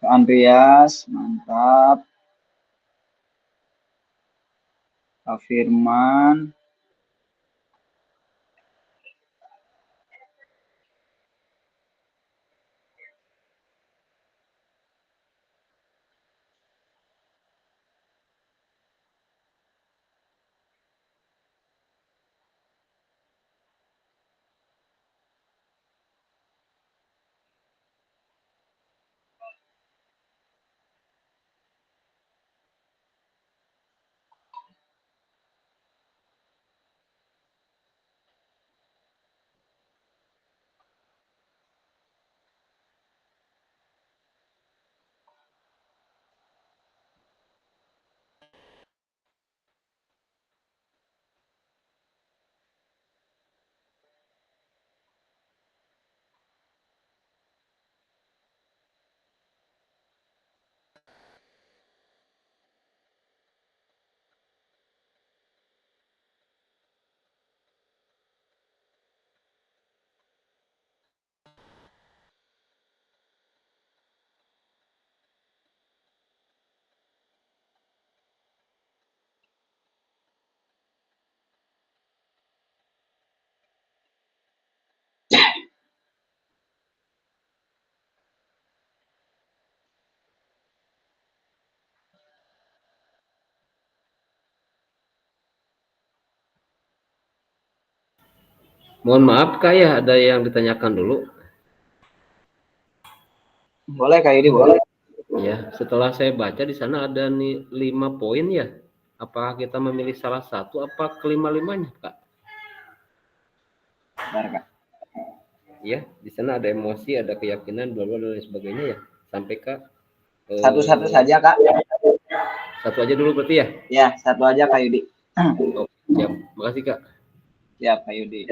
Andreas, mantap. Kak Firman, Mohon maaf Kak ya, ada yang ditanyakan dulu. boleh Kak Yudi, boleh. Ya, setelah saya baca di sana ada nih 5 poin ya. Apakah kita memilih salah satu apa kelima-limanya, Kak? Bentar, Kak. Ya, di sana ada emosi, ada keyakinan, bla bla dan lain sebagainya ya. Sampai Kak Satu-satu saja Kak. satu aja dulu berarti ya? Ya, satu aja Kak Yudi. Oh, siap. Makasih Kak. Siap Kak Yudi.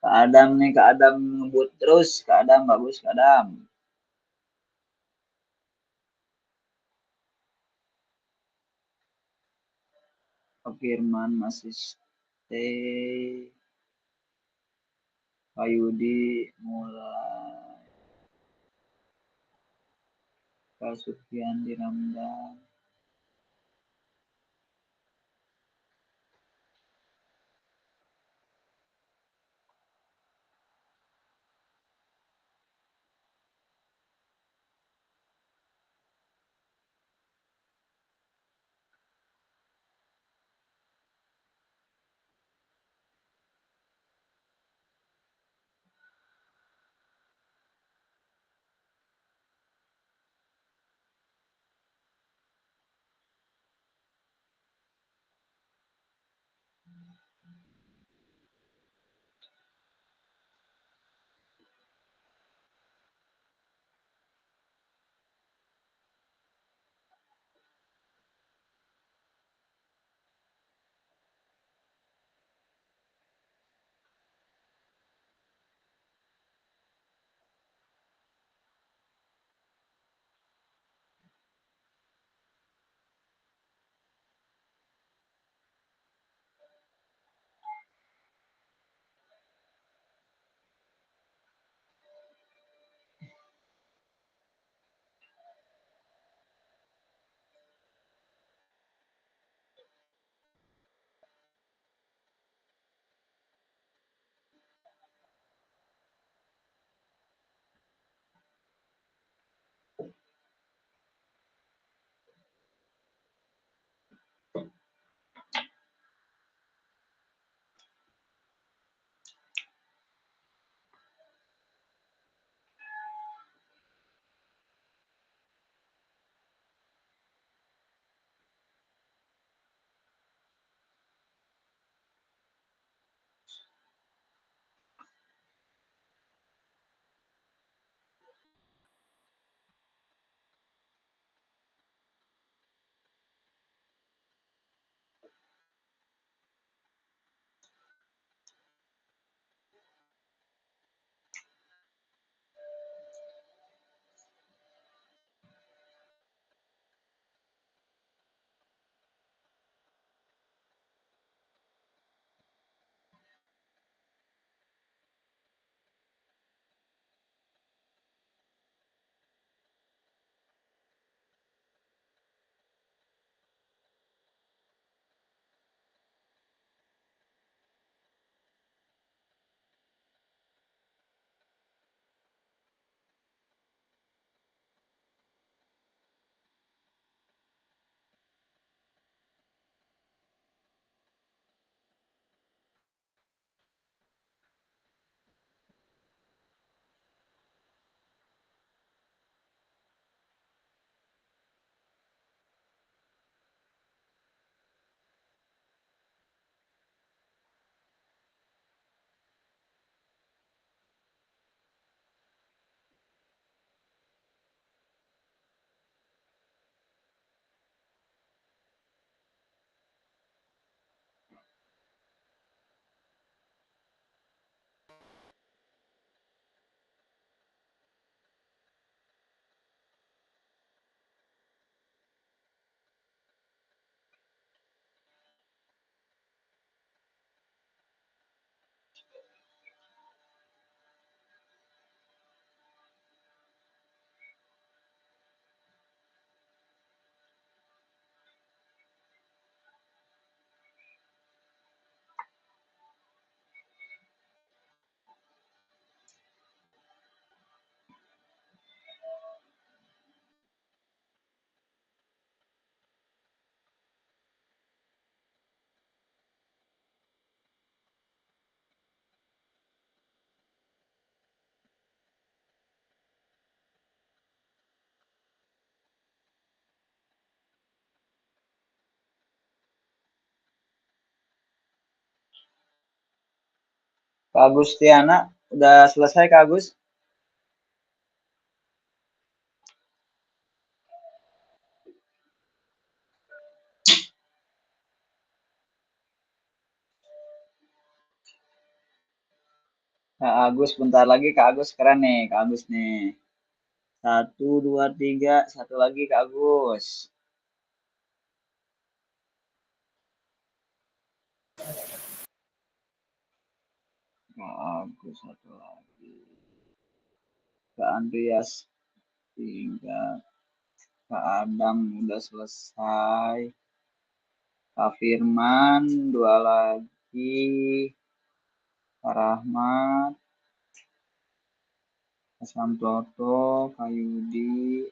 Kak Adam nih, Kak Adam ngebut terus. Kak Adam bagus, Kak Adam. Kak Firman masih stay. Kak Yudi mulai. Kak Sufiandi Ramdan. Kak Agustiana, udah selesai Kak Agus? Kak Agus, bentar lagi Kak Agus, keren nih Kak Agus nih. 1, 2, 3, satu lagi Kak Agus. Kak Agus, satu lagi. Kak Andreas, 3. Kak Adam udah selesai. Kak Firman, 2 lagi. Kak Rahmat, Kak Samtoto, Kak Yudi,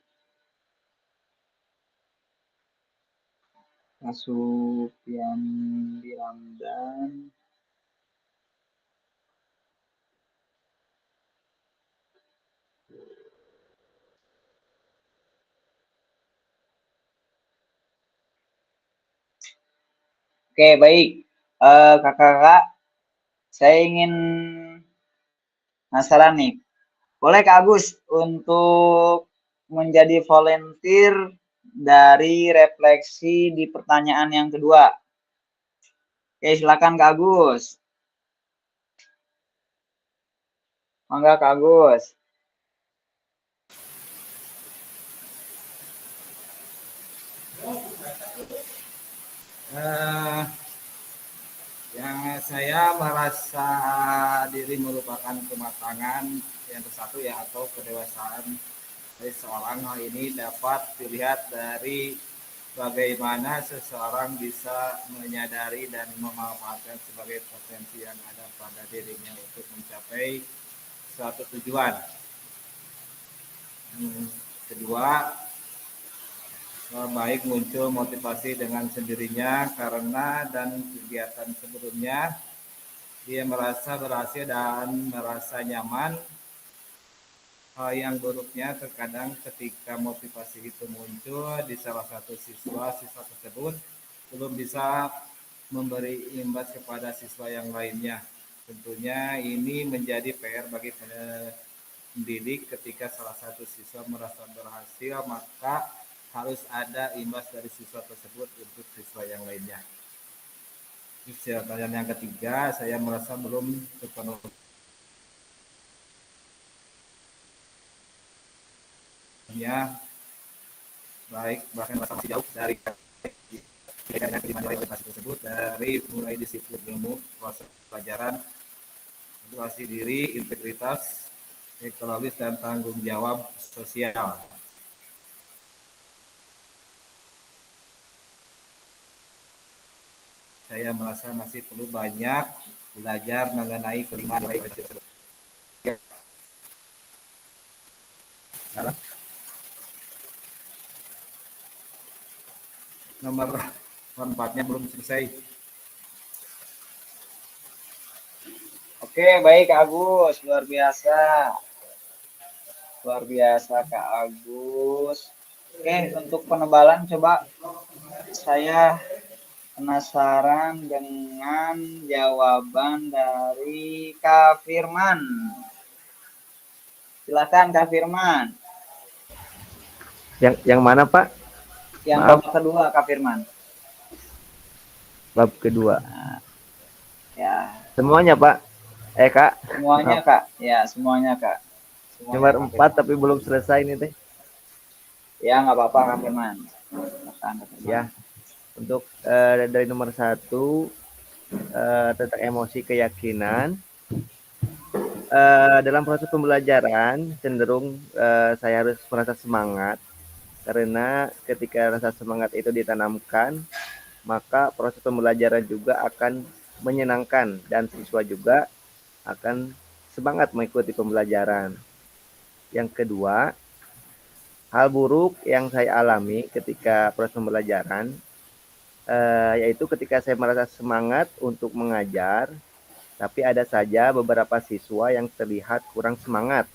Kak Supiandi Ramdan, Oke, baik. Kakak-kakak, saya ingin penasaran nih. Boleh Kak Agus untuk menjadi volunteer dari refleksi di pertanyaan yang kedua. Oke, silakan Kak Agus. Mangga Kak Agus. Yang saya merasa diri merupakan kematangan yang satu ya atau kedewasaan dari seorang, hal ini dapat dilihat dari bagaimana seseorang bisa menyadari dan memanfaatkan sebagai potensi yang ada pada dirinya untuk mencapai suatu tujuan. Kedua, baik muncul motivasi dengan sendirinya karena dan kegiatan sebelumnya dia merasa berhasil dan merasa nyaman. Hal yang buruknya terkadang ketika motivasi itu muncul di salah satu siswa tersebut belum bisa memberi imbas kepada siswa yang lainnya. Tentunya ini menjadi PR bagi pendidik. Ketika salah satu siswa merasa berhasil, maka harus ada imbas dari siswa tersebut untuk siswa yang lainnya. Pertanyaan yang ketiga, saya merasa belum sepenuhnya baik, bahkan masih jauh dari tersebut, dari mulai disiplin ilmu, proses pelajaran, edukasi diri, integritas, ekologis, dan tanggung jawab sosial. Saya merasa masih perlu banyak belajar mengenai kelima nilai tersebut. Nomor 4-nya belum selesai. Oke, baik Kak Agus, luar biasa. Luar biasa Kak Agus. Oke, untuk penebalan coba saya penasaran dengan jawaban dari Kak Firman. Silakan Kak Firman. Yang mana Pak? Yang Maaf. bab kedua Kak Firman. Bab kedua. Nah, ya. Semuanya Pak. Kak. Semuanya Kak. Ya, semuanya Kak. Nomor 4 tapi belum selesai ini teh. Ya, nggak apa-apa Kak Firman. Ya. Untuk dari nomor 1 tentang emosi keyakinan. Dalam proses pembelajaran cenderung saya harus merasa semangat karena ketika rasa semangat itu ditanamkan maka proses pembelajaran juga akan menyenangkan dan siswa juga akan semangat mengikuti pembelajaran. Yang kedua, hal buruk yang saya alami ketika proses pembelajaran yaitu ketika saya merasa semangat untuk mengajar tapi ada saja beberapa siswa yang terlihat kurang semangat.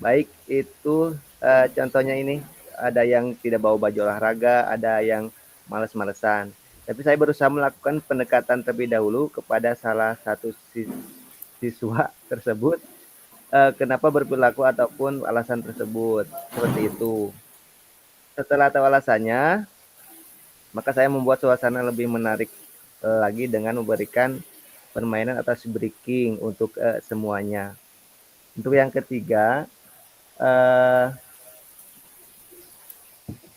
Baik itu contohnya ini, ada yang tidak bawa baju olahraga, ada yang males-malesan. Tapi saya berusaha melakukan pendekatan terlebih dahulu kepada salah satu siswa tersebut, kenapa berperilaku ataupun alasan tersebut, seperti itu. Setelah tahu alasannya, maka saya membuat suasana lebih menarik lagi dengan memberikan permainan atau breaking untuk semuanya. Untuk yang ketiga,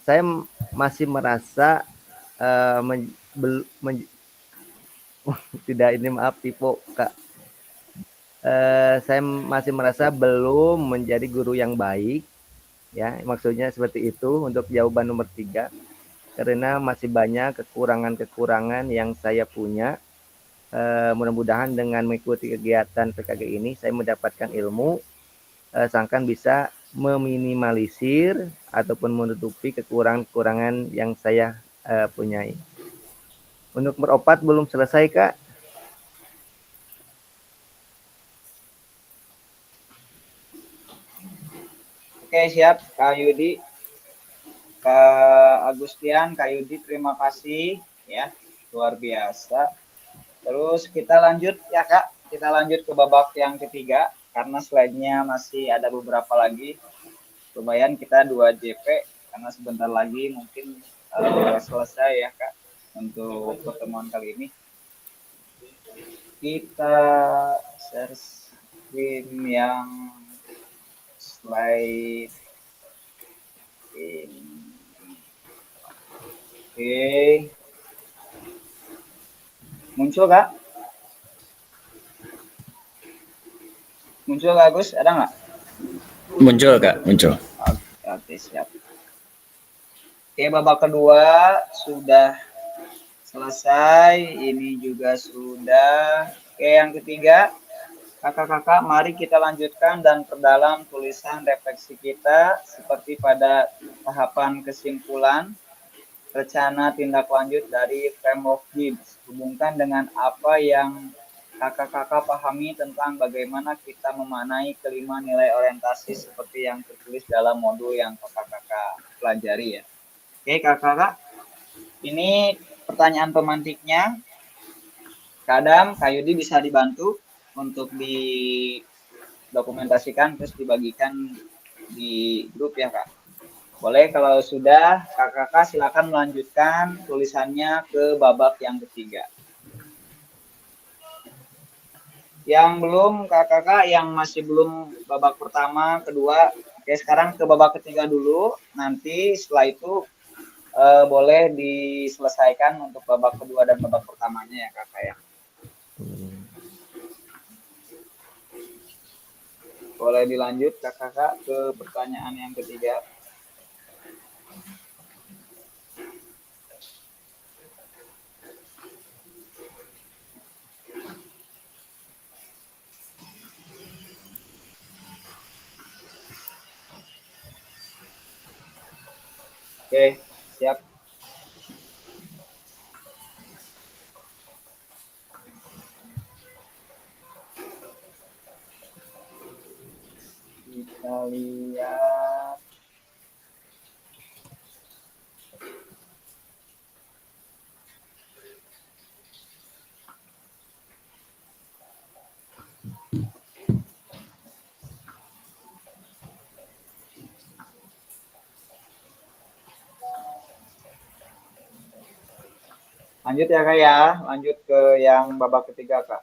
saya masih merasa tidak, ini maaf tipe Kak. Saya masih merasa belum menjadi guru yang baik, ya maksudnya seperti itu untuk jawaban nomor 3, karena masih banyak kekurangan-kekurangan yang saya punya. Mudah-mudahan dengan mengikuti kegiatan PKG ini saya mendapatkan ilmu, sangkan bisa meminimalisir ataupun menutupi kekurangan-kekurangan yang saya punyai. Untuk beropat belum selesai Kak. Oke, siap Kak Yudi. Kak Agustian, Kak Yudi, terima kasih ya, luar biasa. Terus kita lanjut ya Kak, kita lanjut ke babak yang ketiga karena slide-nya masih ada beberapa lagi. Lumayan kita 2 JP karena sebentar lagi mungkin selesai ya Kak untuk pertemuan kali ini. Kita share screen yang slide ini. Oke. Muncul Kak? Muncul Kak Agus? Ada nggak? Muncul Kak, muncul. Oke, siap. Oke, babak kedua sudah selesai. Ini juga sudah. Oke, yang ketiga, kakak-kakak, mari kita lanjutkan dan perdalam tulisan refleksi kita seperti pada tahapan kesimpulan. Rencana tindak lanjut dari framework Gibbs. Hubungkan dengan apa yang kakak-kakak pahami tentang bagaimana kita memaknai kelima nilai orientasi seperti yang tertulis dalam modul yang kakak-kakak pelajari ya. Oke kakak-kakak, ini pertanyaan pemantiknya. Kak Adam, Kak Yudi bisa dibantu untuk didokumentasikan terus dibagikan di grup ya Kak. Boleh kalau sudah, kakak-kakak silakan melanjutkan tulisannya ke babak yang ketiga. Yang belum, kakak-kakak yang masih belum babak pertama, kedua, oke sekarang ke babak ketiga dulu. Nanti setelah itu boleh diselesaikan untuk babak kedua dan babak pertamanya ya kakak ya. Boleh dilanjut kakak-kakak ke pertanyaan yang ketiga. Oke, siap. Kita lihat. Lanjut ya Kak ya, lanjut ke yang babak ketiga Kak.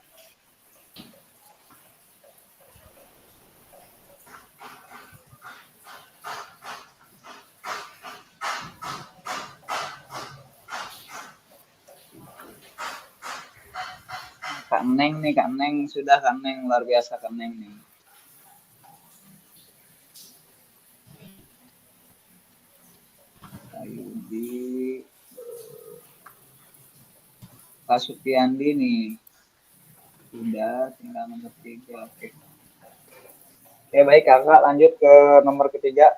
Kak Neng nih, Kak Neng sudah Kak Neng, luar biasa Kak Neng nih. Kak Yudi, Kak Supiandi nih, sudah tinggal nomor 3, oke. Oke baik kakak, lanjut ke nomor ketiga.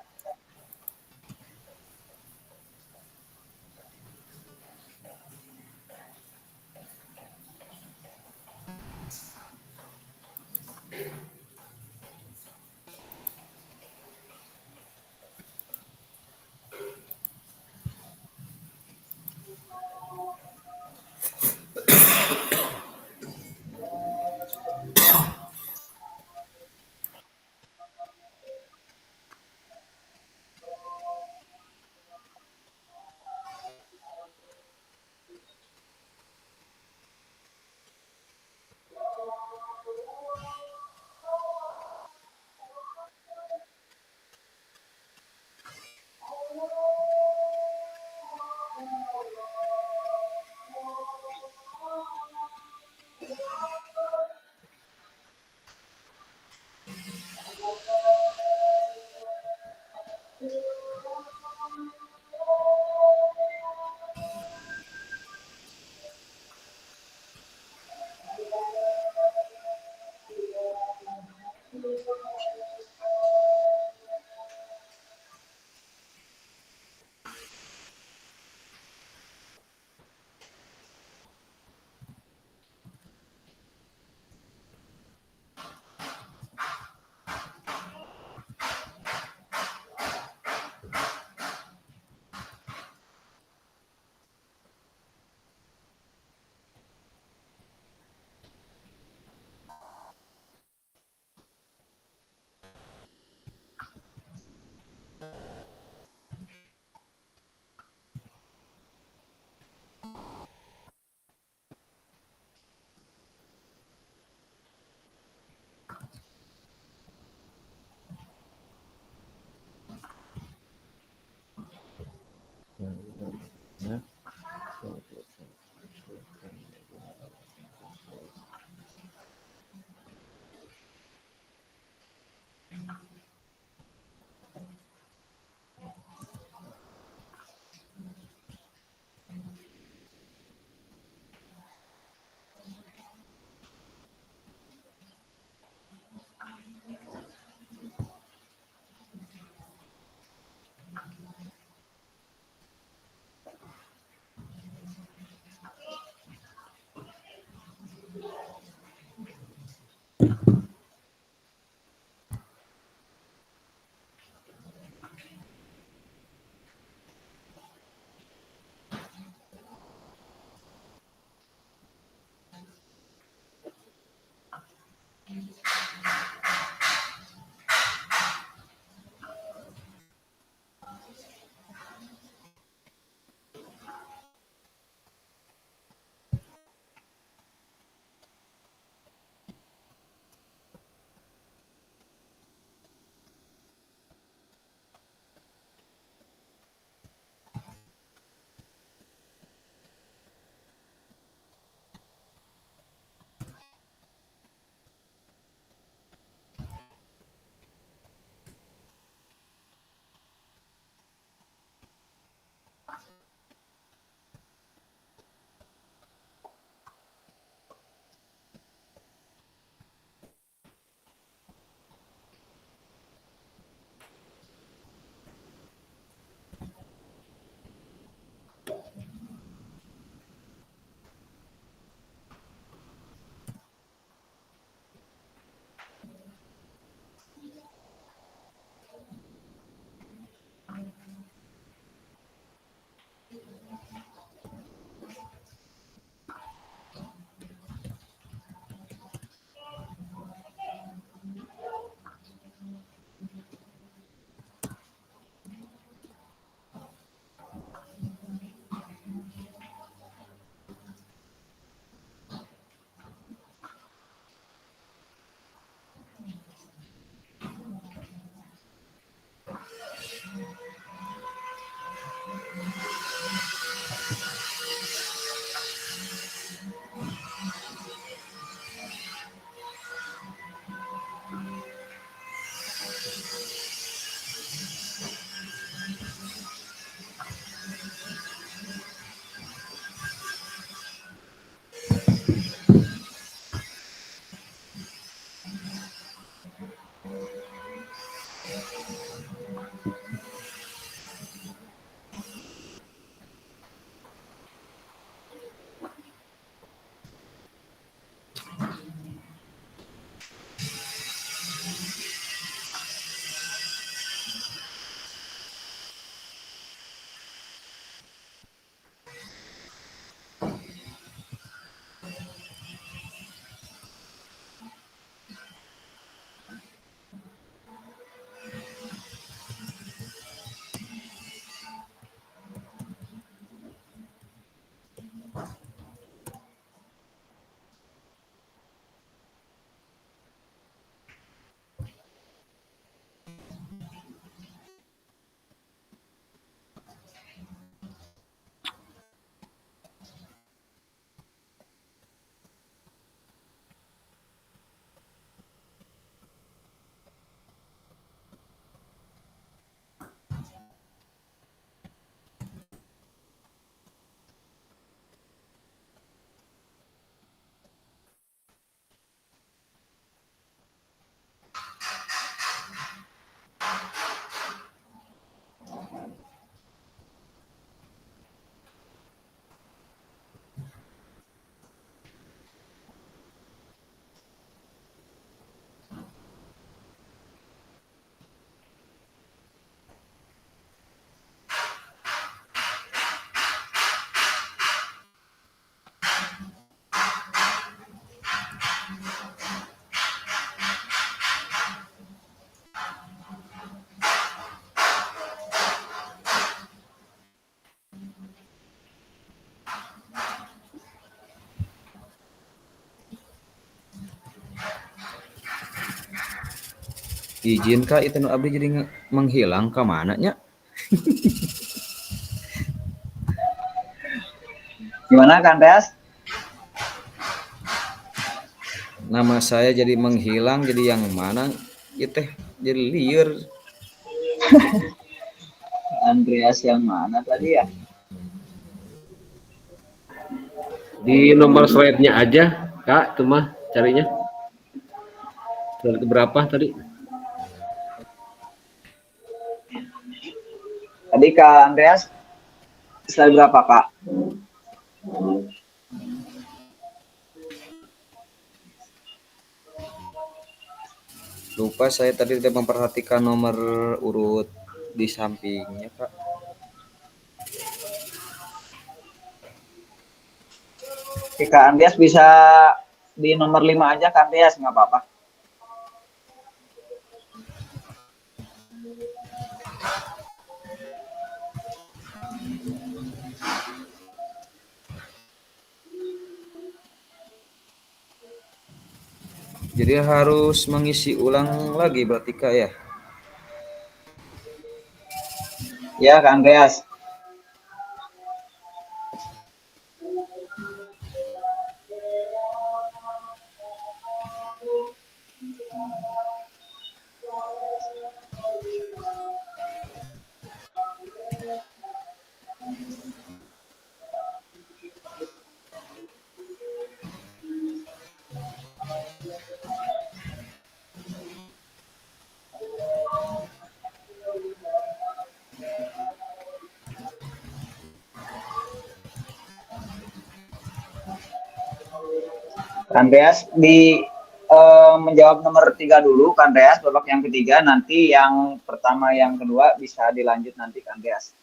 Izin Kak, itu nu abdi jadi menghilang ke mananya? Gimana Kak Andreas? Nama saya jadi menghilang, jadi yang mana? Ya teh jadi liar. Andreas yang mana tadi ya? Di nomor slide-nya aja, Kak, itu mah carinya. Slide berapa tadi? Tadi Kak Andreas slide berapa Kak? Lupa saya tadi tidak memperhatikan nomor urut di sampingnya Kak. Oke, Kak Andreas bisa di nomor 5 aja Kak Andreas, nggak apa-apa. Jadi harus mengisi ulang lagi berarti Kak ya? Ya, Kak Andreas. Kak Andreas menjawab nomor 3 dulu, Kak Andreas, babak yang ketiga, nanti yang pertama, yang kedua bisa dilanjut nanti, Kak Andreas.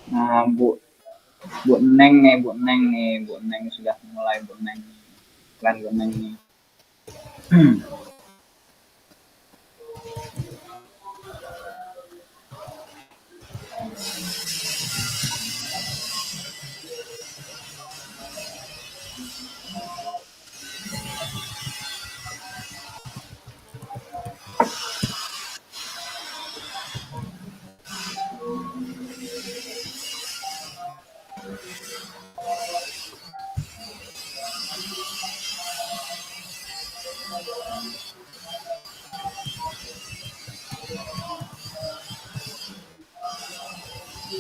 Nah, Bu Neng nih, sudah mulai Bu Neng. Klan Bu Neng nih.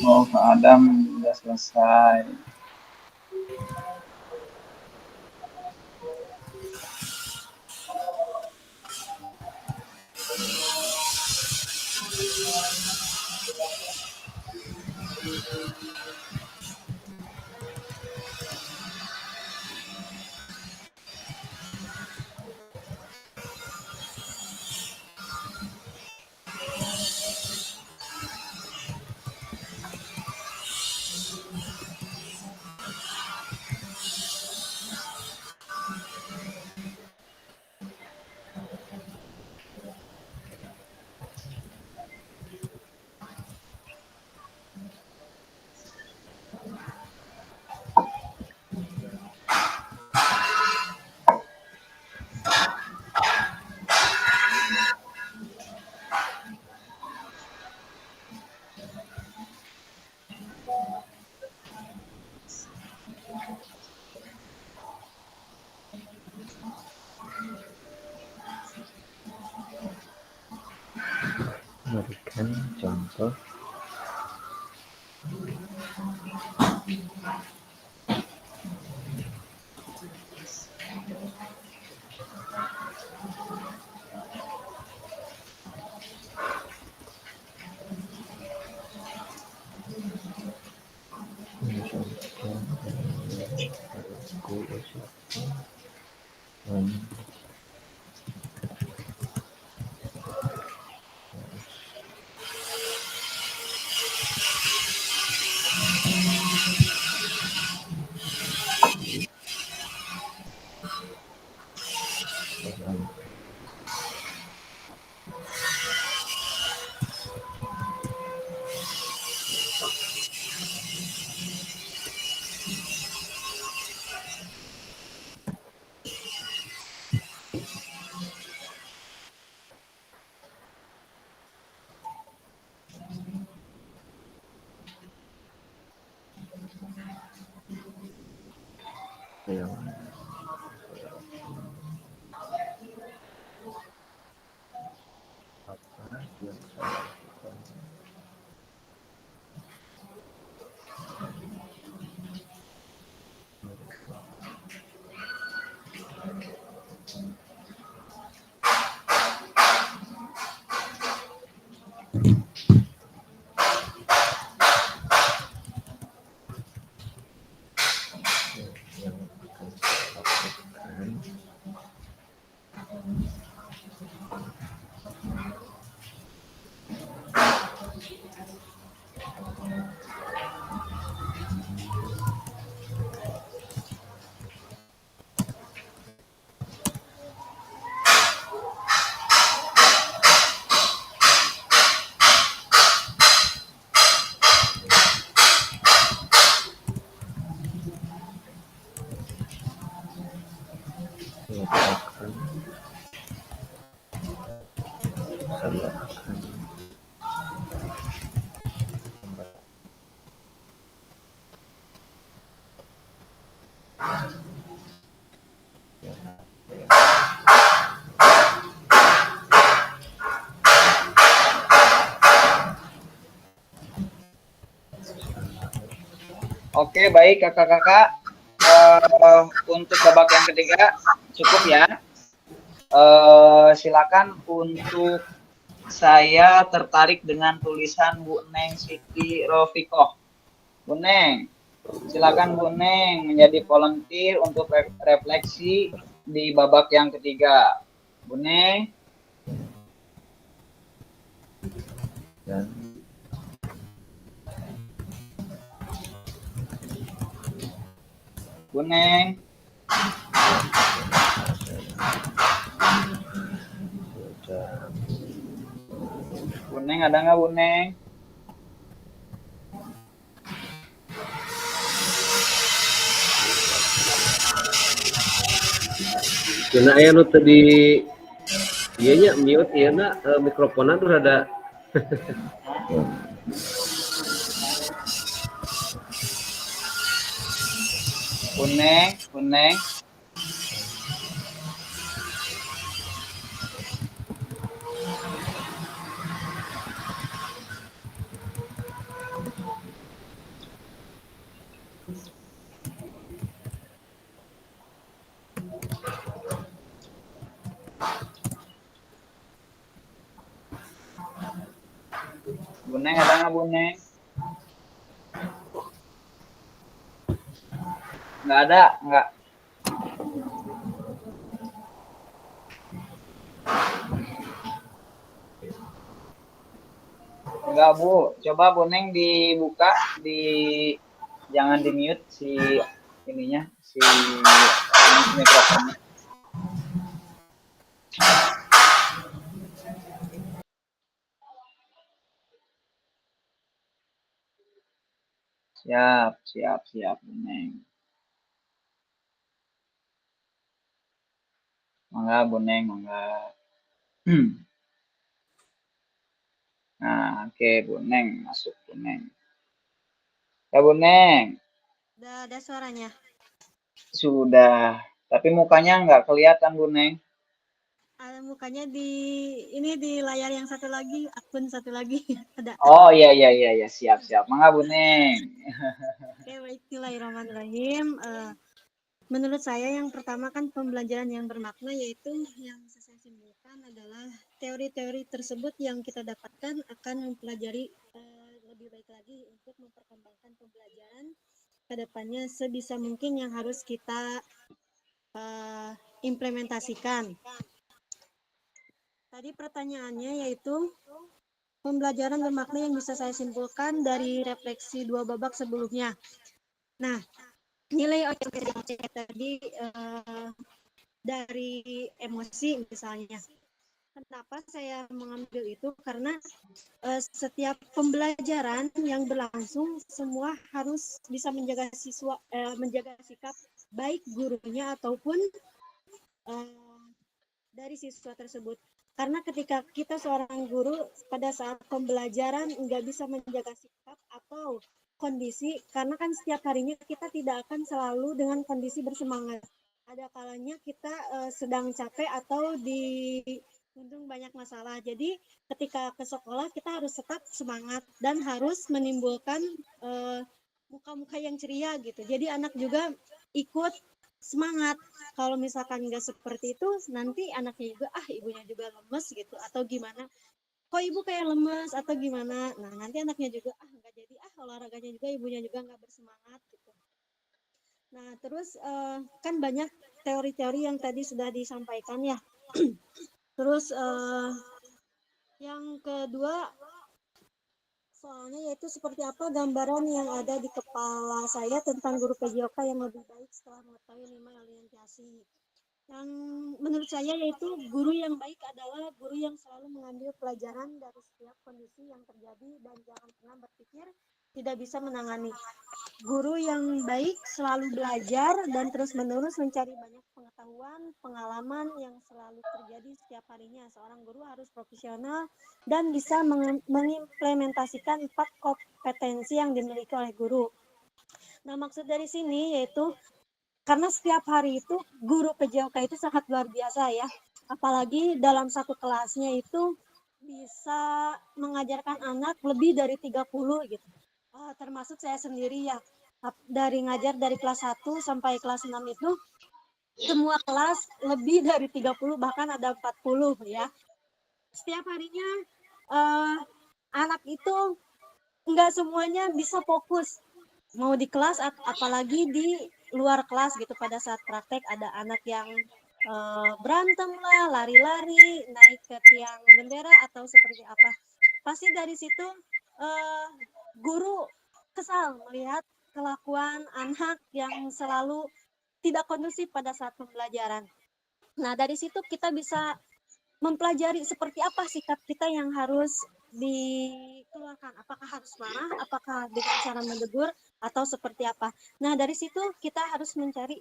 Oh, Kak Adam sudah selesai. Berikan contoh. Letakkan. Letakkan. Oke, baik kakak-kakak. Untuk babak yang ketiga cukup ya. Silakan untuk saya tertarik dengan tulisan Bu Neng Siti Rofikoh. Bu Neng, silakan Bu Neng menjadi volunteer untuk refleksi di babak yang ketiga. Bu Neng. Bu Neng. Bu Neng, ada nggak Bu Neng? Kena aya nu tadi ieu nya mute ieu na mikrofonna tuh rada Bu Neng, Bu Neng. Bu Neng, ada nggak Bu Neng? Nggak ada, nggak. Nggak Bu, coba Bu Neng dibuka, jangan di mute si ininya, si mikrofonnya. Siap Bu Neng. Mangga Bu Neng, mangga. Nah, oke Bu Neng, masuk Bu Neng. Ya Bu Neng. Udah ada suaranya. Sudah, tapi mukanya nggak kelihatan Bu Neng. Ada mukanya di layar yang satu lagi, akun satu lagi ada. Oh iya, siap. Mangga Bu Neng. Oke, baik, bismillahirrahmanirrahim. Menurut saya yang pertama kan pembelajaran yang bermakna, yaitu yang saya simpulkan adalah teori-teori tersebut yang kita dapatkan akan mempelajari lebih baik lagi untuk memperkembangkan pembelajaran ke depannya sebisa mungkin yang harus kita implementasikan. Tadi pertanyaannya yaitu pembelajaran bermakna yang bisa saya simpulkan dari refleksi 2 babak sebelumnya. Nah, nilai OCD tadi dari emosi misalnya. Kenapa saya mengambil itu? Karena setiap pembelajaran yang berlangsung semua harus bisa menjaga siswa, menjaga sikap baik gurunya ataupun dari siswa tersebut. Karena ketika kita seorang guru pada saat pembelajaran nggak bisa menjaga sikap atau kondisi, karena kan setiap harinya kita tidak akan selalu dengan kondisi bersemangat. Ada kalanya kita sedang capek atau diundung banyak masalah. Jadi ketika ke sekolah kita harus tetap semangat dan harus menimbulkan muka-muka yang ceria gitu. Jadi anak juga ikut semangat. Kalau misalkan nggak seperti itu, nanti anaknya juga ibunya juga lemes gitu atau gimana, kok ibu kayak lemes atau gimana. Nah nanti anaknya juga nggak jadi olahraganya juga, ibunya juga nggak bersemangat gitu. Nah terus kan banyak teori-teori yang tadi sudah disampaikan ya. Terus yang kedua soalnya yaitu seperti apa gambaran yang ada di kepala saya tentang guru PJOK yang lebih baik setelah mengetahui 5 orientasi. Yang menurut saya yaitu guru yang baik adalah guru yang selalu mengambil pelajaran dari setiap kondisi yang terjadi dan jangan pernah berpikir tidak bisa menangani. Guru yang baik selalu belajar dan terus-menerus mencari banyak pengetahuan, pengalaman yang selalu terjadi setiap harinya. Seorang guru harus profesional dan bisa mengimplementasikan 4 kompetensi yang dimiliki oleh guru. Nah, maksud dari sini yaitu karena setiap hari itu guru PJOK itu sangat luar biasa ya. Apalagi dalam satu kelasnya itu bisa mengajarkan anak lebih dari 30 gitu. Termasuk saya sendiri ya. Dari ngajar dari kelas 1 sampai kelas 6 itu semua kelas lebih dari 30 bahkan ada 40 ya. Setiap harinya anak itu enggak semuanya bisa fokus mau di kelas apalagi di luar kelas gitu. Pada saat praktek ada anak yang berantem lah, lari-lari, naik ke tiang bendera atau seperti apa. Pasti dari situ guru kesal melihat kelakuan anak yang selalu tidak kondusif pada saat pembelajaran. Nah, dari situ kita bisa mempelajari seperti apa sikap kita yang harus dikeluarkan. Apakah harus marah, apakah dengan cara menegur, atau seperti apa. Nah, dari situ kita harus menggali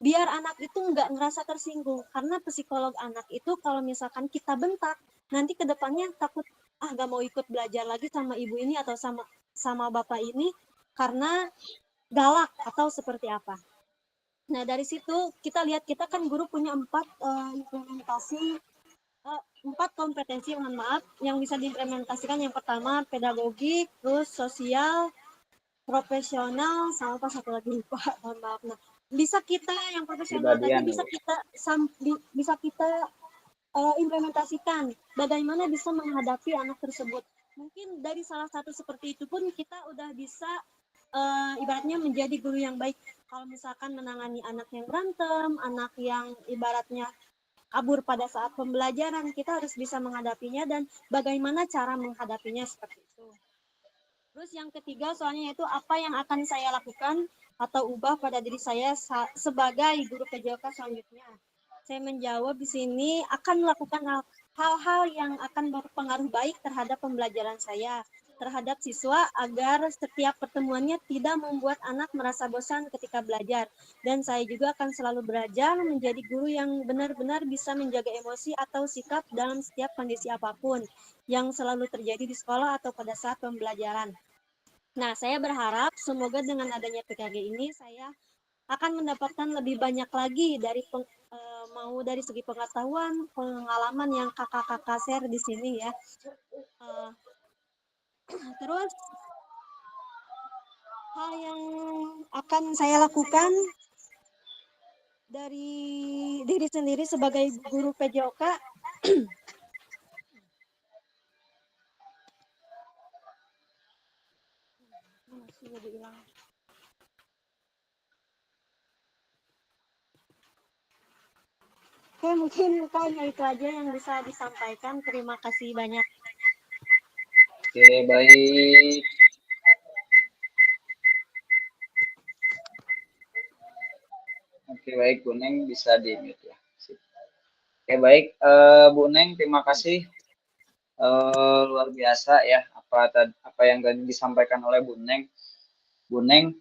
biar anak itu nggak ngerasa tersinggung. Karena psikolog anak itu kalau misalkan kita bentak, nanti ke depannya takut, nggak mau ikut belajar lagi sama ibu ini atau sama bapak ini karena galak atau seperti apa. Nah, dari situ kita lihat, kita kan guru punya 4 kompetensi yang bisa diimplementasikan. Yang pertama pedagogik, terus sosial, profesional, sama apa satu lagi lupa, mohon maaf. Nah, bisa kita yang profesional tadi bisa kita implementasikan bagaimana bisa menghadapi anak tersebut. Mungkin dari salah satu seperti itu pun kita udah bisa ibaratnya menjadi guru yang baik. Kalau misalkan menangani anak yang berantem, anak yang ibaratnya kabur pada saat pembelajaran, kita harus bisa menghadapinya dan bagaimana cara menghadapinya seperti itu. Terus yang ketiga soalnya yaitu apa yang akan saya lakukan atau ubah pada diri saya sebagai guru PJOK selanjutnya. Saya menjawab di sini akan melakukan hal-hal yang akan berpengaruh baik terhadap pembelajaran saya, terhadap siswa agar setiap pertemuannya tidak membuat anak merasa bosan ketika belajar. Dan saya juga akan selalu belajar menjadi guru yang benar-benar bisa menjaga emosi atau sikap dalam setiap kondisi apapun yang selalu terjadi di sekolah atau pada saat pembelajaran. Nah, saya berharap semoga dengan adanya PKG ini saya akan mendapatkan lebih banyak lagi dari dari segi pengetahuan, pengalaman yang kakak-kakak share di sini ya. Terus hal yang akan saya lakukan dari diri sendiri sebagai guru PJOK Oke, mungkin kayaknya itu aja yang bisa disampaikan. Terima kasih banyak. Oke, baik. Oke, baik, Bu Neng bisa di-mute ya. Oke, baik, Bu Neng, terima kasih. Luar biasa ya apa yang tadi disampaikan oleh Bu Neng. Bu Neng,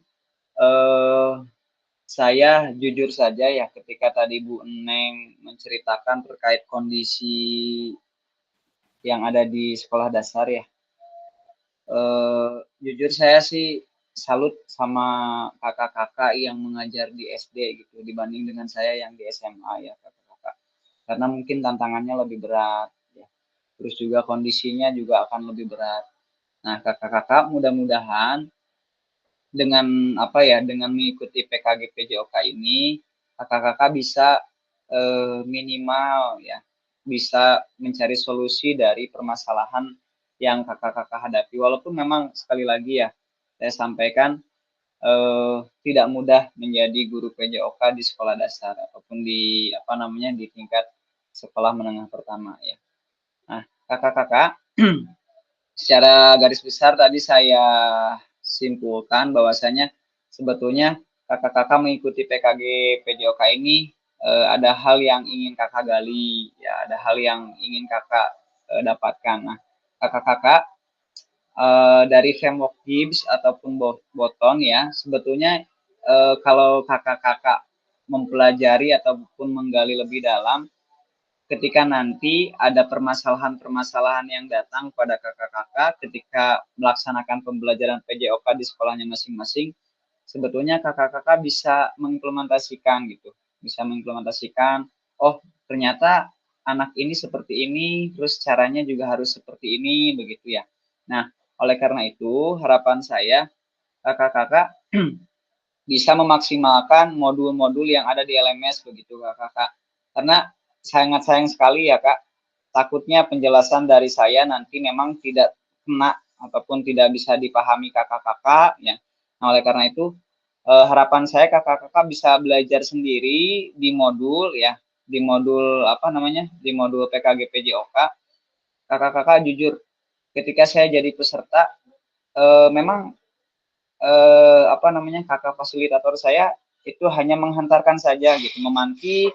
saya jujur saja ya ketika tadi Bu Neng menceritakan terkait kondisi yang ada di sekolah dasar ya. Jujur saya sih salut sama kakak-kakak yang mengajar di SD gitu dibanding dengan saya yang di SMA ya kakak-kakak. Karena mungkin tantangannya lebih berat ya. Terus juga kondisinya juga akan lebih berat. Nah, kakak-kakak mudah-mudahan dengan dengan mengikuti PKG PJOK ini kakak-kakak bisa minimal ya bisa mencari solusi dari permasalahan yang kakak-kakak hadapi. Walaupun memang sekali lagi ya saya sampaikan tidak mudah menjadi guru PJOK di sekolah dasar ataupun di di tingkat sekolah menengah pertama ya. Nah, kakak-kakak secara garis besar tadi saya simpulkan bahwasanya sebetulnya kakak-kakak mengikuti PKG PJOK ini ada hal yang ingin kakak gali, ya ada hal yang ingin kakak dapatkan. Nah, kakak-kakak dari framework Gibbs ataupun Botton ya, sebetulnya kalau kakak-kakak mempelajari ataupun menggali lebih dalam, ketika nanti ada permasalahan-permasalahan yang datang pada kakak-kakak ketika melaksanakan pembelajaran PJOK di sekolahnya masing-masing, sebetulnya kakak-kakak bisa mengimplementasikan gitu, bisa mengimplementasikan, oh ternyata anak ini seperti ini, terus caranya juga harus seperti ini, begitu ya. Nah, oleh karena itu harapan saya kakak-kakak bisa memaksimalkan modul-modul yang ada di LMS begitu kakak-kakak. Karena sangat sayang sekali ya kak, takutnya penjelasan dari saya nanti memang tidak kena ataupun tidak bisa dipahami kakak-kakak ya. Nah, oleh karena itu harapan saya kakak-kakak bisa belajar sendiri di modul ya, di modul apa namanya, di modul PKG PJOK. Kakak-kakak jujur, ketika saya jadi peserta memang apa namanya, kakak fasilitator saya itu hanya menghantarkan saja gitu, memantik.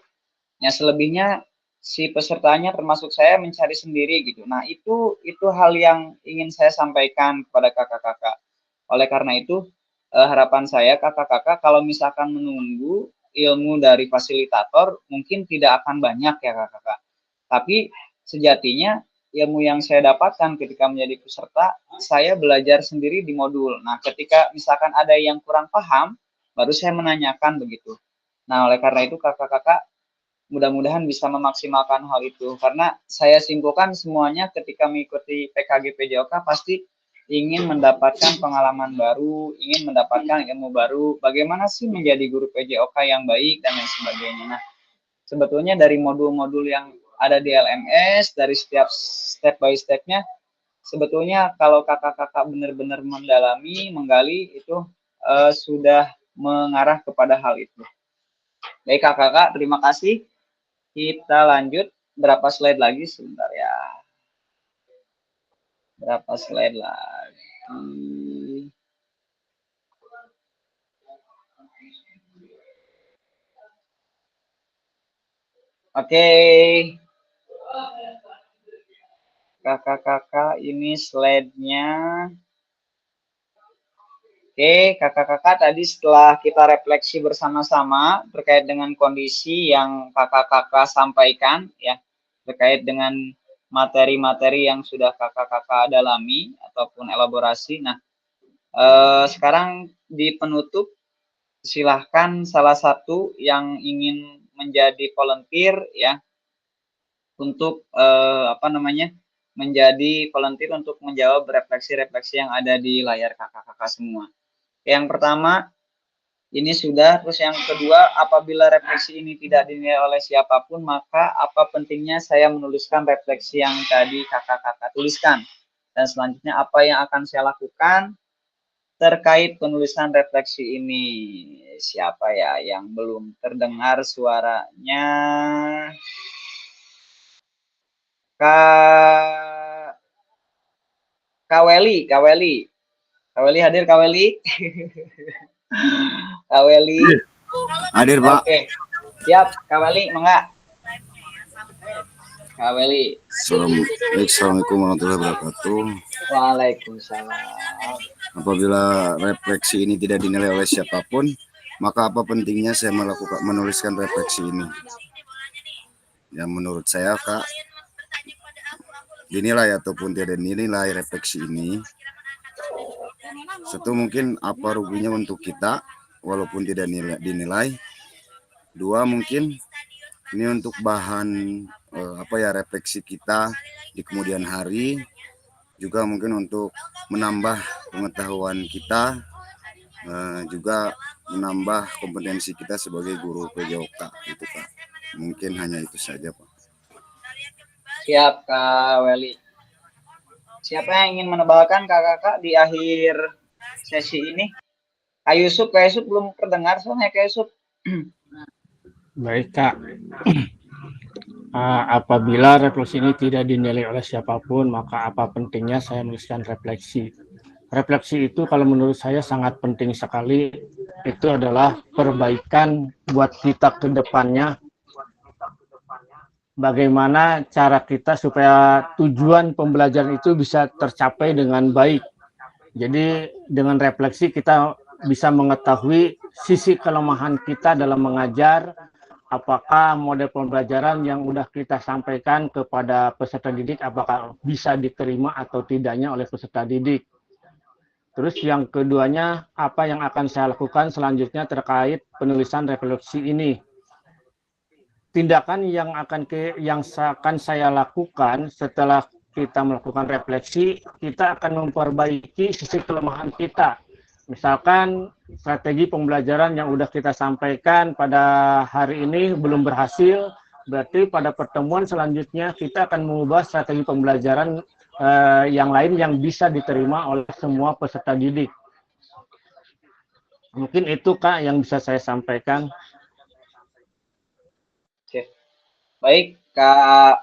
Yang selebihnya si pesertanya termasuk saya mencari sendiri gitu. Nah, itu hal yang ingin saya sampaikan kepada kakak-kakak. Oleh karena itu harapan saya kakak-kakak kalau misalkan menunggu ilmu dari fasilitator mungkin tidak akan banyak ya kakak-kakak. Tapi sejatinya ilmu yang saya dapatkan ketika menjadi peserta, saya belajar sendiri di modul. Nah, ketika misalkan ada yang kurang paham, baru saya menanyakan begitu. Nah, oleh karena itu kakak-kakak mudah-mudahan bisa memaksimalkan hal itu. Karena saya simpulkan semuanya ketika mengikuti PKG PJOK pasti ingin mendapatkan pengalaman baru, ingin mendapatkan ilmu baru, bagaimana sih menjadi guru PJOK yang baik dan lain sebagainya. Nah, sebetulnya dari modul-modul yang ada di LMS, dari setiap step by step-nya, sebetulnya kalau kakak-kakak benar-benar mendalami, menggali, itu sudah mengarah kepada hal itu. Baik kakak-kakak, terima kasih. Kita lanjut, berapa slide lagi sebentar ya. Berapa slide lagi. Oke. Kakak-kakak, ini slide-nya. Oke, kakak-kakak tadi setelah kita refleksi bersama-sama terkait dengan kondisi yang kakak-kakak sampaikan ya, terkait dengan materi-materi yang sudah kakak-kakak dalami ataupun elaborasi. Nah, sekarang di penutup silahkan salah satu yang ingin menjadi volunteer ya untuk apa namanya, menjadi volunteer untuk menjawab refleksi-refleksi yang ada di layar kakak-kakak semua. Yang pertama ini sudah, terus yang kedua, apabila refleksi ini tidak dinilai oleh siapapun, maka apa pentingnya saya menuliskan refleksi yang tadi kakak-kakak tuliskan. Dan selanjutnya apa yang akan saya lakukan terkait penulisan refleksi ini. Siapa ya yang belum terdengar suaranya? Kak Weli hadir, Kak Weli? Kak Weli hadir Pak. Oke, siap Kak Weli, mangga Kak Weli. Assalamualaikum warahmatullahi wabarakatuh. Waalaikumsalam. Apabila refleksi ini tidak dinilai oleh siapapun, maka apa pentingnya saya menuliskan refleksi ini? Ya menurut saya Kak, dinilai ataupun tidak dinilai refleksi ini, satu mungkin apa ruginya untuk kita walaupun tidak dinilai. Dua mungkin ini untuk bahan refleksi kita di kemudian hari, juga mungkin untuk menambah pengetahuan kita, juga menambah kompetensi kita sebagai guru PJOK gitu Pak. Mungkin hanya itu saja Pak. Siap Kak Weli. Siapa yang ingin menebalkan kakak-kakak di akhir sesi ini? Kak Yusuf belum terdengar soalnya Kak Yusuf. Baik Kak. Apabila refleksi ini tidak dinilai oleh siapapun, maka apa pentingnya saya menuliskan refleksi? Refleksi itu kalau menurut saya sangat penting sekali. Itu adalah perbaikan buat kita ke depannya bagaimana cara kita supaya tujuan pembelajaran itu bisa tercapai dengan baik. Jadi dengan refleksi kita bisa mengetahui sisi kelemahan kita dalam mengajar, apakah model pembelajaran yang sudah kita sampaikan kepada peserta didik apakah bisa diterima atau tidaknya oleh peserta didik. Terus yang keduanya, apa yang akan saya lakukan selanjutnya terkait penulisan refleksi ini. Tindakan yang akan saya lakukan setelah kita melakukan refleksi, kita akan memperbaiki sisi kelemahan kita. Misalkan strategi pembelajaran yang sudah kita sampaikan pada hari ini belum berhasil, berarti pada pertemuan selanjutnya kita akan mengubah strategi pembelajaran yang lain yang bisa diterima oleh semua peserta didik. Mungkin itu Kak yang bisa saya sampaikan. Oke. Baik Kak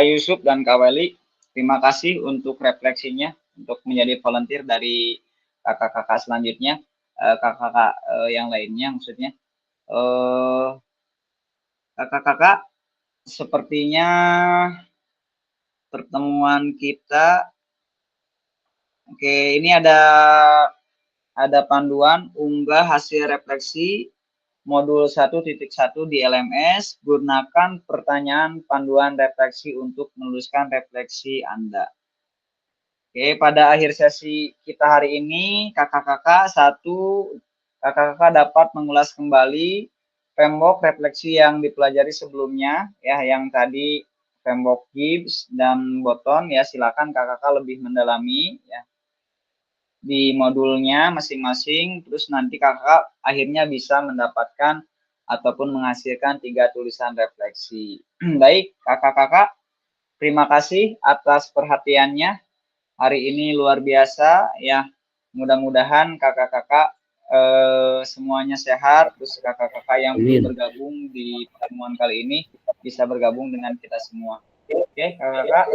Yusuf dan Kak Weli, terima kasih untuk refleksinya, untuk menjadi volunteer dari kakak-kakak selanjutnya, kakak-kakak yang lainnya maksudnya. Kakak-kakak, sepertinya pertemuan kita, oke, ini ada panduan unggah hasil refleksi modul 1.1 di LMS, gunakan pertanyaan panduan refleksi untuk menuliskan refleksi Anda. Oke, pada akhir sesi kita hari ini, kakak-kakak dapat mengulas kembali framework refleksi yang dipelajari sebelumnya, ya, yang tadi framework Gibbs dan Botton, ya, silakan kakak-kakak lebih mendalami, ya, di modulnya masing-masing, terus nanti kakak akhirnya bisa mendapatkan ataupun menghasilkan 3 tulisan refleksi. Baik, kakak-kakak, terima kasih atas perhatiannya. Hari ini luar biasa, ya. Mudah-mudahan kakak-kakak semuanya sehat, terus kakak-kakak yang belum bergabung di pertemuan kali ini bisa bergabung dengan kita semua. Oke, kakak-kakak,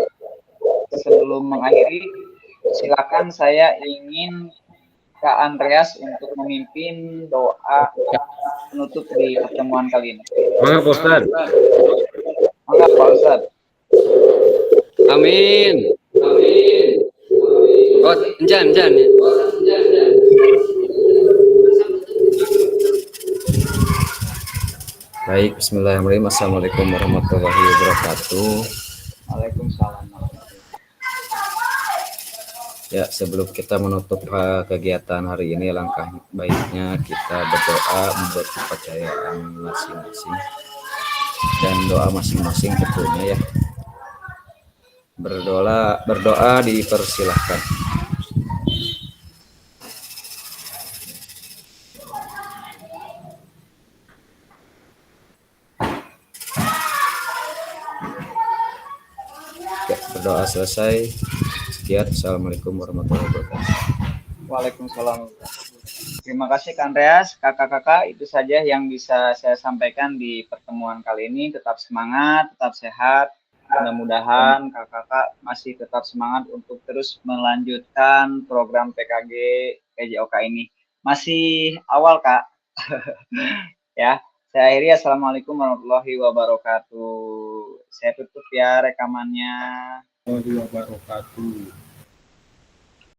sebelum mengakhiri, silakan saya ingin Kak Andreas untuk memimpin doa penutup di pertemuan kali ini. Mangga Pak Ustadz. Mangga Pak Ustadz. Amin. Amin. Oh, enjan. Baik, bismillahirrahmanirrahim. Assalamualaikum warahmatullahi wabarakatuh. Waalaikumsalam. Ya, sebelum kita menutup kegiatan hari ini, langkah baiknya kita berdoa membuat kepercayaan masing-masing dan doa masing-masing tentunya, ya. Berdoa dipersilahkan. Ya, berdoa selesai. Sekian, assalamualaikum warahmatullahi wabarakatuh. Waalaikumsalam. Terima kasih Kak Andreas, kakak-kakak, itu saja yang bisa saya sampaikan di pertemuan kali ini. Tetap semangat, tetap sehat. Mudah-mudahan kakak-kakak masih tetap semangat untuk terus melanjutkan program PKG PJOK ini. Masih awal Kak. Ya, saya akhiri. Assalamualaikum warahmatullahi wabarakatuh. Saya tutup ya rekamannya. Warahmatullahi wabarakatuh.